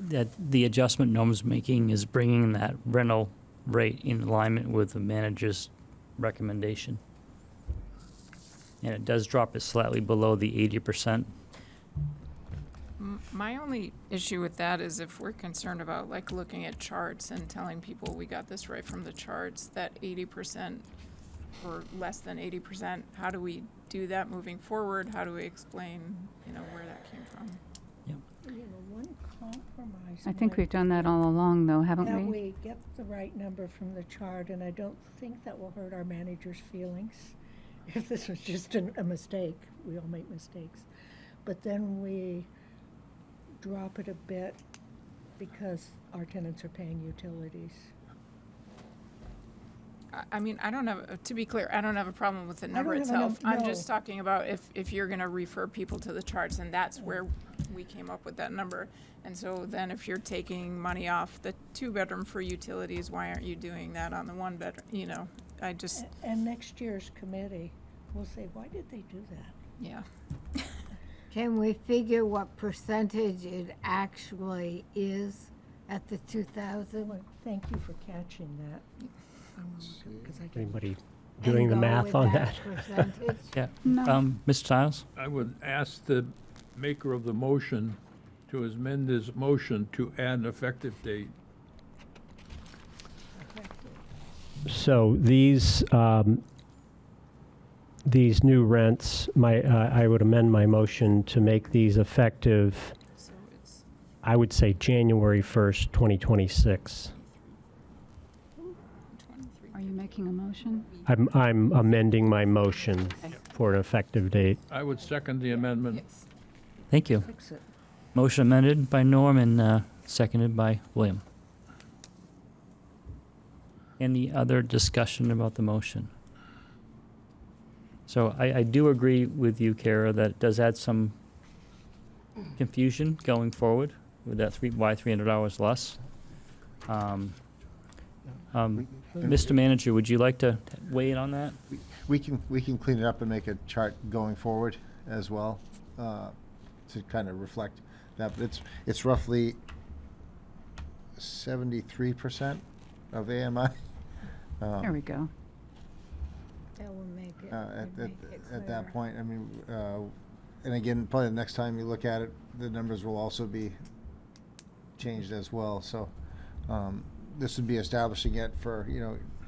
That the adjustment Norm's making is bringing that rental rate in alignment with the manager's recommendation. And it does drop it slightly below the 80%. My only issue with that is if we're concerned about like looking at charts and telling people we got this right from the charts, that 80% or less than 80%, how do we do that moving forward? How do we explain, where that came from? One compromise. I think might we've done that all along, though, haven't That we? we get the right number from the chart, and I don't think that will hurt our manager's feelings. If this was just a mistake, we all make mistakes. But then we drop it a bit because our tenants are paying utilities. I mean, I don't have, to be clear, I don't have a problem with the number don't have a itself. I'm no. just talking about if you're gonna refer people to the charts, and that's where we came up with that number. And so then if you're taking money off the 2-bedroom for utilities, why aren't you doing that on the 1-bedroom? You know, I just, And next year's committee will say, why did they do that? yeah. Can we figure what percentage it actually is at the 2,000? Well, thank you for catching that. 'Cause I didn't- Anybody doing the And go math with on that? percentage? Yeah. No. Mr. Stiles? I would ask the maker of the motion to amend his motion to add an effective date. So these new rents, I would amend my motion to make these effective, So it's I would say January 1st, 2026. 23. Are you making a motion? I'm amending my motion for an effective date. I would second the amendment. Yes. Thank you. Fix it. Motion amended by Norm and seconded by William. Any other discussion about the motion? So I do agree with you, Kara, that it does add some confusion going forward with that why $300 less. Mr. Manager, would you like to weigh in on that? We can clean it up and make a chart going forward as well, to kind of reflect that, but it's roughly 73% of AMI. There we go. That will make it, At make it at that clearer. point, I mean, and again, probably the next time you look at it, the numbers will also be changed as well, so, this would be establishing it for,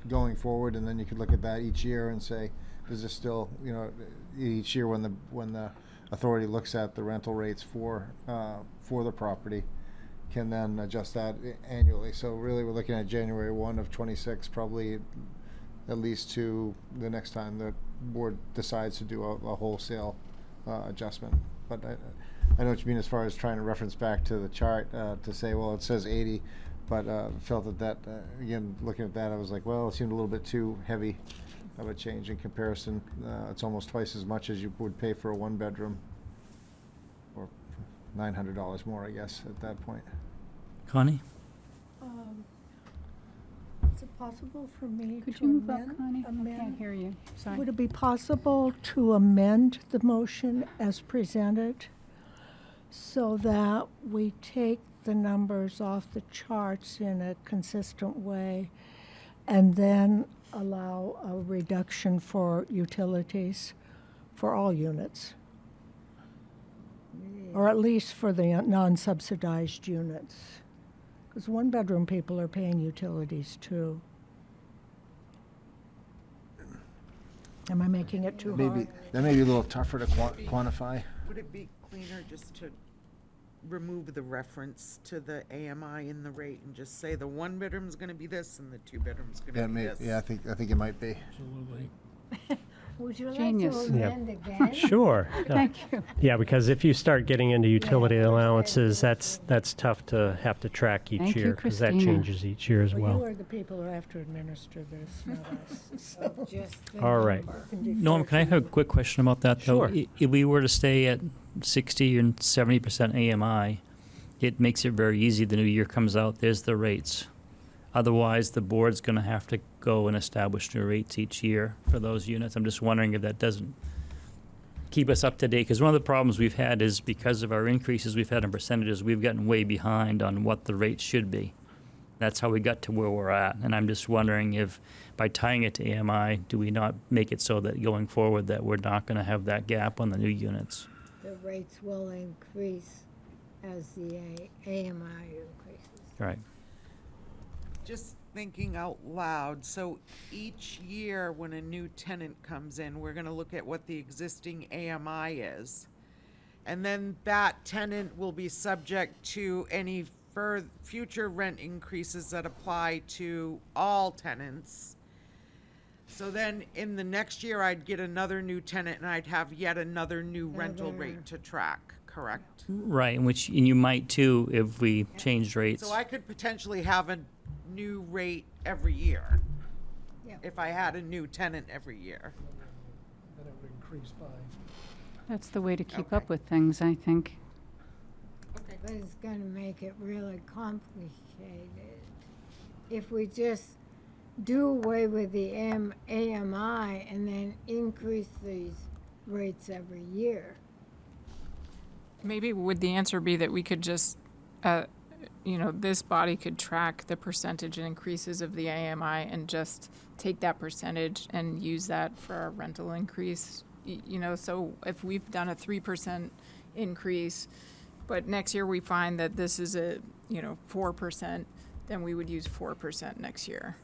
going forward, and then you could look at that each year and say, is this still, each year when the authority looks at the rental rates for the property, can then adjust that annually. So really, we're looking at January 1 of '26, probably at least to the next time the board decides to do a wholesale adjustment. But I know what you mean as far as trying to reference back to the chart to say, well, it says 80, but felt that again, looking at that, I was like, well, it seemed a little bit too heavy of a change in comparison. It's almost twice as much as you would pay for a 1-bedroom, or $900 more, I guess, at that point. Connie? Is it possible for me Could to you move up, amend? Connie? I can't hear you. Sorry. Would it be possible to amend the motion as presented so that we take the numbers off the charts in a consistent way and then allow a reduction for utilities for all units? Or at least for the non-subsidized units? Because 1-bedroom people are paying utilities too. Am I making it too hard? Maybe, that may be a little tougher to quantify. Would it be cleaner just to remove the reference to the AMI in the rate and just say the 1-bedroom's gonna be this and the 2-bedroom's gonna be this? Yeah, I think it might be. Absolutely. Would you like Genius. to Yeah. amend again? Sure. Thank you. Yeah, because if you start getting into utility Yeah, allowances, understand. that's tough to have to track each Thank you, year, because that Christina. changes each year as Well, well. you are the people who have to administer this, not us. So Just the All right. number. can defer Norm, can I to have a you. quick question about that, though? Sure. If we were to stay at 60 and 70% AMI, it makes it very easy. The new year comes out, there's the rates. Otherwise, the board's going to have to go and establish new rates each year for those units. I'm just wondering if that doesn't keep us up to date, because one of the problems we've had is because of our increases we've had in percentages, we've gotten way behind on what the rates should be. That's how we got to where we're at. And I'm just wondering if by tying it to AMI, do we not make it so that going forward that we're not going to have that gap on the new units? The rates will increase as the AMI increases. Right. Just thinking out loud, so each year when a new tenant comes in, we're gonna look at what the existing AMI is. And then that tenant will be subject to any future rent increases that apply to all tenants. So then in the next year, I'd get another new tenant and I'd have yet another new rental rate to track, correct? Right, and you might too if we changed rates. So I could potentially have a new rate every year. Yep. If I had a new tenant every year. Then it would increase by. That's the way to keep Okay. up with things, I think. But it's gonna make it really complicated. If we just do away with the AMI and then increase these rates every year. Maybe would the answer be that we could just, this body could track the percentage increases of the AMI and just take that percentage and use that for our rental increase? So if we've done a 3% increase, but next year we find that this is a, 4%, then we would use 4% next year.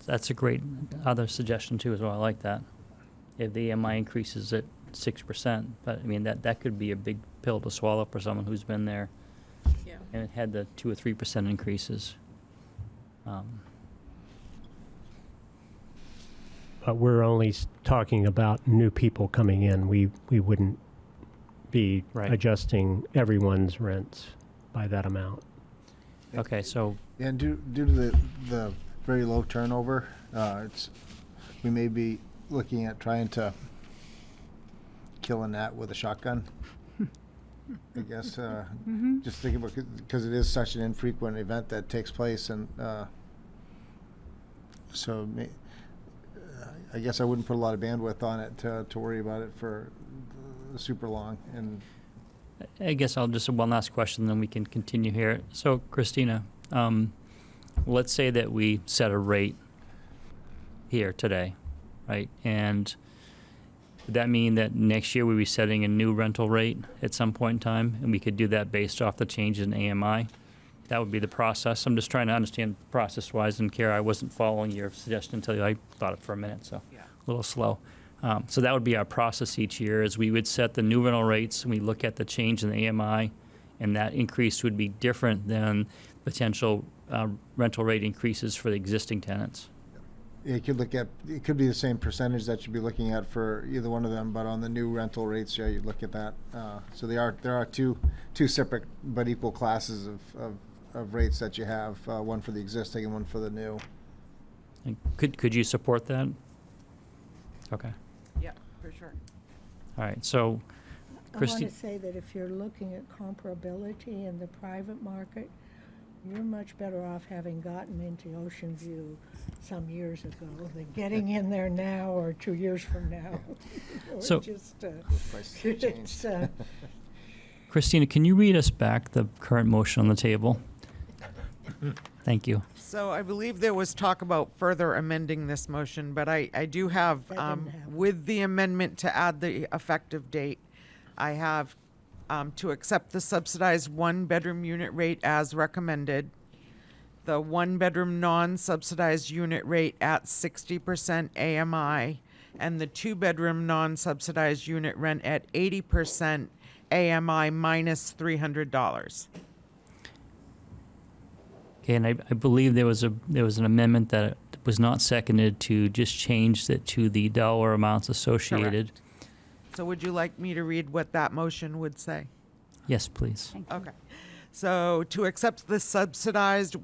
That's a great other suggestion too as well. I like that. If the AMI increases at 6%, but I mean that could be a big pill to swallow for someone who's been there Yeah. and had the 2 or 3% increases. But we're only talking about new people coming in. We wouldn't be Right. adjusting everyone's rents by that amount. Okay, so And due to the very low turnover, we may be looking at trying to kill a gnat with a shotgun. I guess, just thinking about, because it is such an infrequent event that takes place, and so I guess I wouldn't put a lot of bandwidth on it to worry about it for super long. And I guess I'll just one last question, then we can continue here. So, Christina, let's say that we set a rate here today, right? And would that mean that next year we'll be setting a new rental rate at some point in time, and we could do that based off the change in AMI? That would be the process. I'm just trying to understand process-wise, and Kara, I wasn't following your suggestion until I thought it for a minute, so Yeah. a little slow. So that would be our process each year, is we would set the new rental rates, and we look at the change in the AMI, and that increase would be different than potential rental rate increases for the existing tenants. you could look at, it could be the same percentage that you'd be looking at for either one of them, but on the new rental rates, yeah, you'd look at that. So there are two separate but equal classes of rates that you have, one for the existing and one for the new. And could you support that? Okay, Yeah, for sure. all right, so I want Christi- to say that if you're looking at comparability in the private market, you're much better off having gotten into Ocean View some years ago than getting in there now or 2 years from now. Or So- just, Prices have changed. it's, Christina, can you read us back the current motion on the table? Thank you. So I believe there was talk about further amending this motion, but I do have, That didn't happen. with the amendment to add the effective date, I have to accept the subsidized one-bedroom unit rate as recommended, the one-bedroom non-subsidized unit rate at 60% AMI, and the two-bedroom non-subsidized unit rent at 80% AMI minus $300. Okay, and I believe there was an amendment that was not seconded to just change it to the dollar amounts associated. So would you like me to read what that motion would say? Yes, please. Thank you. Okay. So to accept the subsidized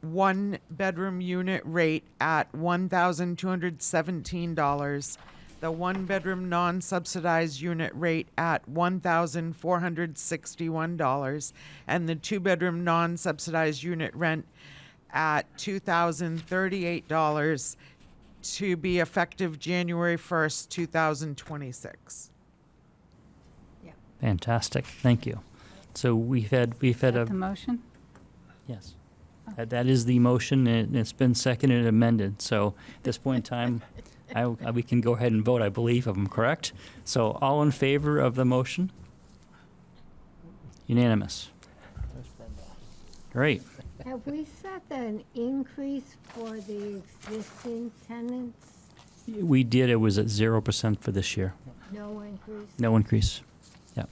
one-bedroom unit rate at $1,217, the one-bedroom non-subsidized unit rate at $1,461, and the two-bedroom non-subsidized unit rent at $2,038 to be effective January 1st, 2026. Fantastic, thank you. So we've had Is that a the motion? yes. That is the motion, and it's been seconded and amended. So at this point in time, we can go ahead and vote, I believe, if I'm correct. So all in favor of the motion? Unanimous. Great. Have we set an increase for the existing tenants? We did, it was at 0% for this year. No increase? No increase. Yeah.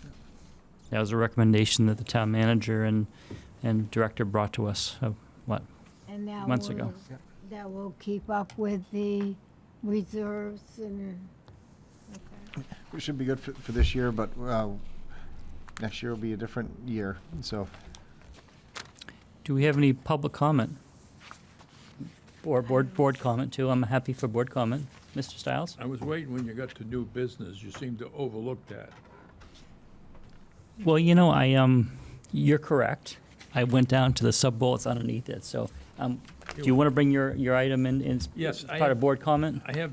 That was a recommendation that the town manager and director brought to us, what, And that months ago. will, that will keep up with the reserves and, okay. It should be good for this year, but next year will be a different year, so. Do we have any public comment? Or board comment too? I'm happy for board comment. Mr. Stiles? I was waiting when you got to new business. You seemed to overlook that. Well, you're correct. I went down to the sub-bullets underneath it, so, do you want to bring your item in Yes, as I part of have- board comment? I have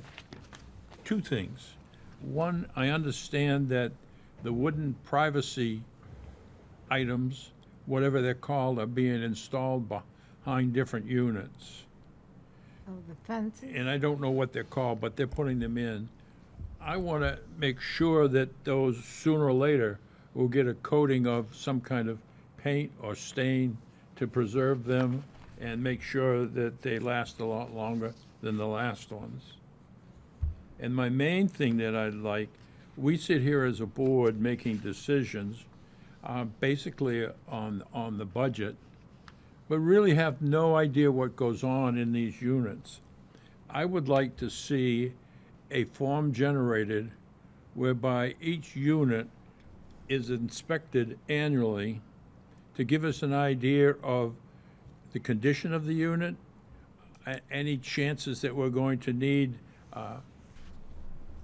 two things. One, I understand that the wooden privacy items, whatever they're called, are being installed behind different units. Oh, the fences? And I don't know what they're called, but they're putting them in. I want to make sure that those, sooner or later, will get a coating of some kind of paint or stain to preserve them and make sure that they last a lot longer than the last ones. And my main thing that I'd like, we sit here as a board making decisions, basically on the budget, but really have no idea what goes on in these units. I would like to see a form generated whereby each unit is inspected annually to give us an idea of the condition of the unit, any chances that we're going to need to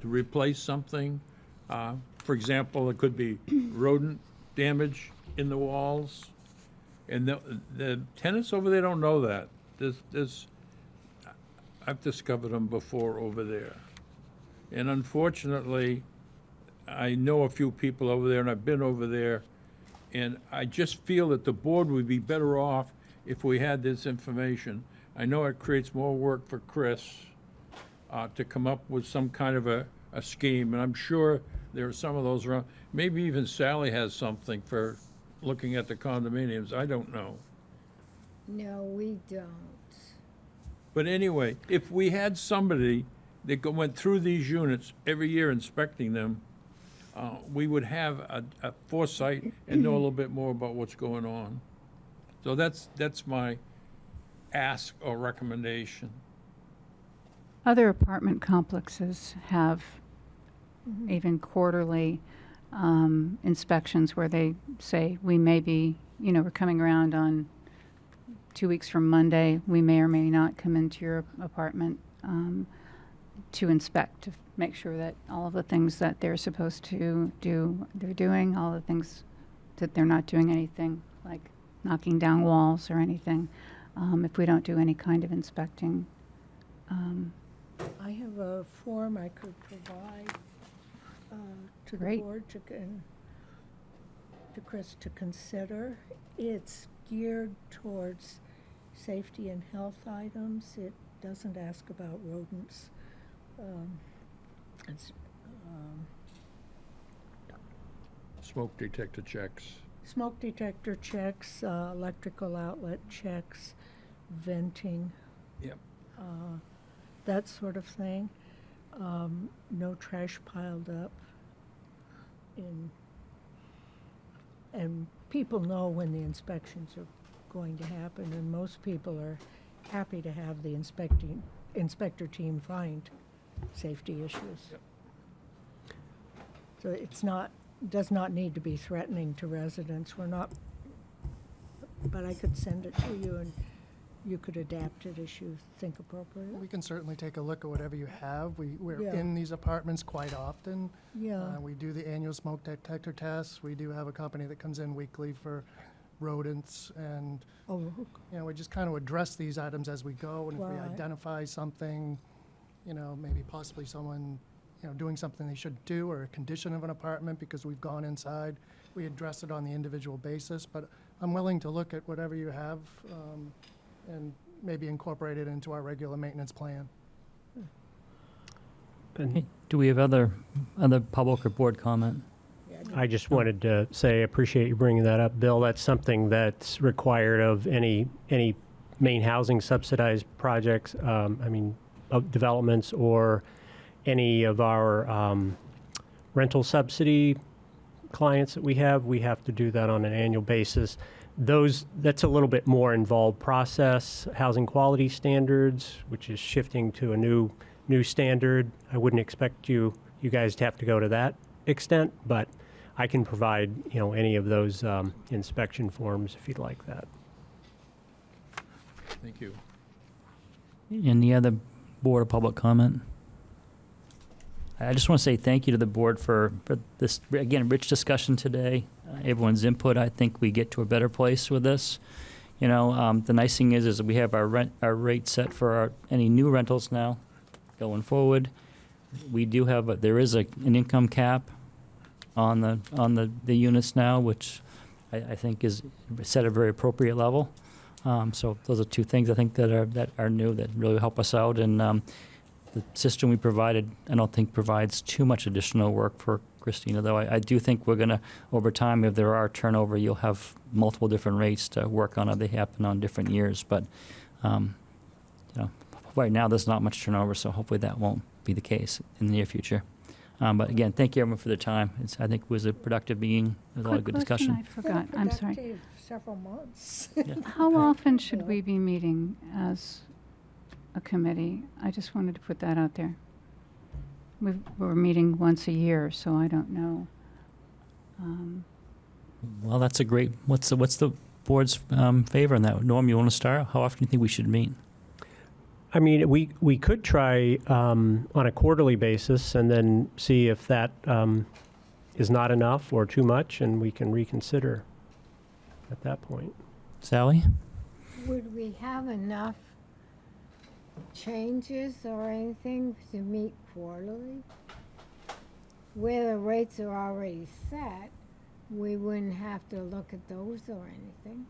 replace something. For example, it could be rodent damage in the walls. And the tenants over there don't know that. I've discovered them before over there. And unfortunately, I know a few people over there, and I've been over there, and I just feel that the board would be better off if we had this information. I know it creates more work for Chris to come up with some kind of a scheme, and I'm sure there are some of those around. Maybe even Sally has something for looking at the condominiums, I don't know. No, we don't. But anyway, if we had somebody that went through these units every year inspecting them, we would have a foresight and know a little bit more about what's going on. So that's my ask or recommendation. Other apartment complexes have even quarterly inspections where they say, we may be, we're coming around on 2 weeks from Monday. We may or may not come into your apartment to inspect, to make sure that all of the things that they're supposed to do, they're doing, all the things that they're not doing anything like knocking down walls or anything, if we don't do any kind of inspecting. I have a form I could provide to the Great. board to Chris to consider. It's geared towards safety and health items. It doesn't ask about rodents. It's Smoke detector checks. smoke detector checks, electrical outlet checks, venting. Yep. That sort of thing. No trash piled up. And people know when the inspections are going to happen, and most people are happy to have the inspector team find safety issues. Yep. So does not need to be threatening to residents. We're not, but I could send it to you and you could adapt it as you think appropriate. We can certainly take a look at whatever you have. We're Yeah. in these apartments quite often. Yeah. We do the annual smoke detector tests. We do have a company that comes in weekly for rodents, and Oh, we just kind of address these items as we go. And if we Right. identify something, maybe possibly someone, doing something they shouldn't do, or a condition of an apartment because we've gone inside, we address it on the individual basis. But I'm willing to look at whatever you have and maybe incorporate it into our regular maintenance plan. Okay. Do we have other public or board comment? I just wanted to say, I appreciate you bringing that up, Bill. That's something that's required of any main housing subsidized projects, of developments, or any of our rental subsidy clients that we have to do that on an annual basis. That's a little bit more involved process. Housing quality standards, which is shifting to a new standard. I wouldn't expect you guys to have to go to that extent, but I can provide, any of those inspection forms if you'd like that. Thank you. Any other board or public comment? I just want to say thank you to the board for this, again, rich discussion today. Everyone's input, I think we get to a better place with this. The nice thing is we have our rate set for any new rentals now going forward. We do have, there is an income cap on the units now, which I think is set at a very appropriate level. So those are two things I think that are new that really help us out. And the system we provided, I don't think provides too much additional work for Christina, though I do think we're going to, over time, if there are turnover, you'll have multiple different rates to work on if they happen on different years. But, right now there's not much turnover, so hopefully that won't be the case in the near future. But again, thank you everyone for their time. I think it was a productive meeting. There's a lot of good Quick question discussion. I forgot, I'm sorry. Productive several months. How often should we be meeting as a committee? I just wanted to put that out there. We're meeting once a year, so I don't know. Well, that's a great, what's the board's favor on that? Norm, you want to start? How often do you think we should meet? I mean, we could try on a quarterly basis and then see if that is not enough or too much, and we can reconsider at that point. Sally? Would we have enough changes or anything to meet quarterly? Where the rates are already set, we wouldn't have to look at those or anything.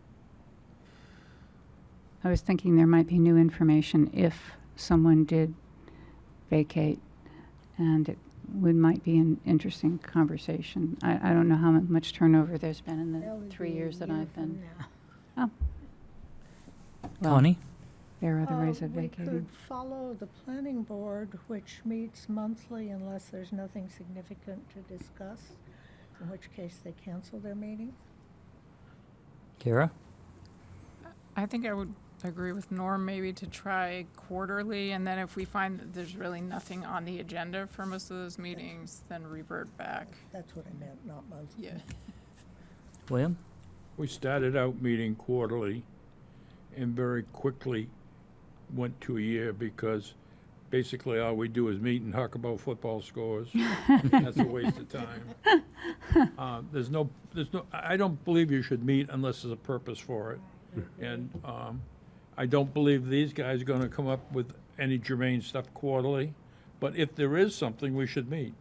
I was thinking there might be new information if someone did vacate, and it might be an interesting conversation. I don't know how much turnover there's been in That the would 3 be a years that year I've from been. now. Well, Connie? there are other ways of We vacating. could follow the planning board, which meets monthly unless there's nothing significant to discuss, in which case they cancel their meeting. Kara? I think I would agree with Norm, maybe to try quarterly, and then if we find that there's really nothing on the agenda for most of those meetings, then revert back. That's what I meant, not monthly. Yeah. William? We started out meeting quarterly and very quickly went to a year because basically all we do is meet and talk about football scores. That's a waste of time. I don't believe you should meet unless there's a purpose for it. And I don't believe these guys are going to come up with any germane stuff quarterly. But if there is something, we should meet.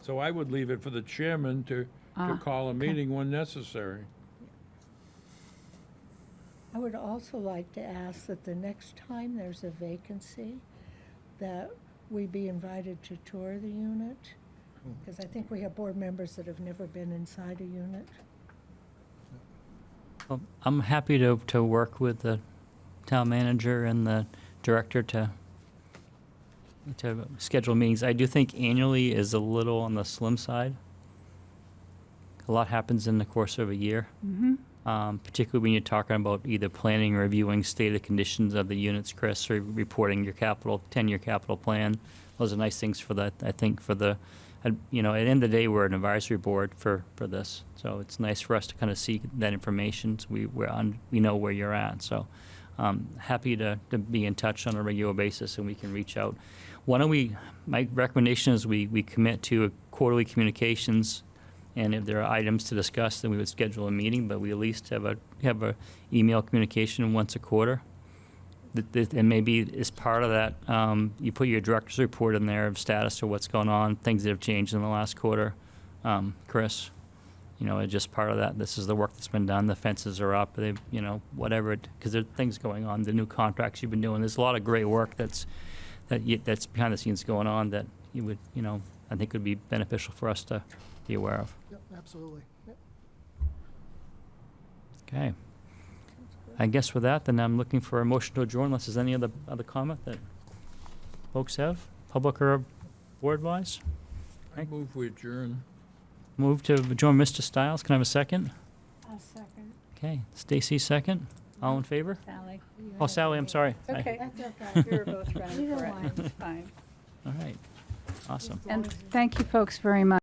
So I would leave it for the chairman to call a meeting when necessary. I would also like to ask that the next time there's a vacancy, that we be invited to tour the unit, because I think we have board members that have never been inside a unit. Well, I'm happy to work with the town manager and the director to schedule meetings. I do think annually is a little on the slim side. A lot happens in the course of a year, particularly when you're talking about either planning or reviewing stated conditions of the units, Chris, or reporting your 10-year capital plan. Those are nice things for that, I think, for the, at the end of the day, we're an advisory board for this. So it's nice for us to kind of see that information. So we know where you're at. So happy to be in touch on a regular basis, and we can reach out. My recommendation is we commit to quarterly communications, and if there are items to discuss, then we would schedule a meeting, but we at least have a email communication once a quarter. And maybe as part of that, you put your director's report in there of status or what's going on, things that have changed in the last quarter. Chris, just part of that. This is the work that's been done. The fences are up. Whatever, because there are things going on. The new contracts you've been doing. There's a lot of great work that's behind the scenes going on that you would, I think would be beneficial for us to be aware of. Yep, absolutely. Yep. Okay. I guess with that, then I'm looking for a motion to adjourn unless there's any other comment that folks have, public or board-wise. I move we adjourn. move to adjourn Mr. Stiles. Can I have a second? I'll second. Okay, Stacy, second. All in favor? Sally? Oh, Sally, I'm sorry. It's okay. That's okay. We were both running Either for it. one. It's fine. All right, awesome. And thank you folks very much.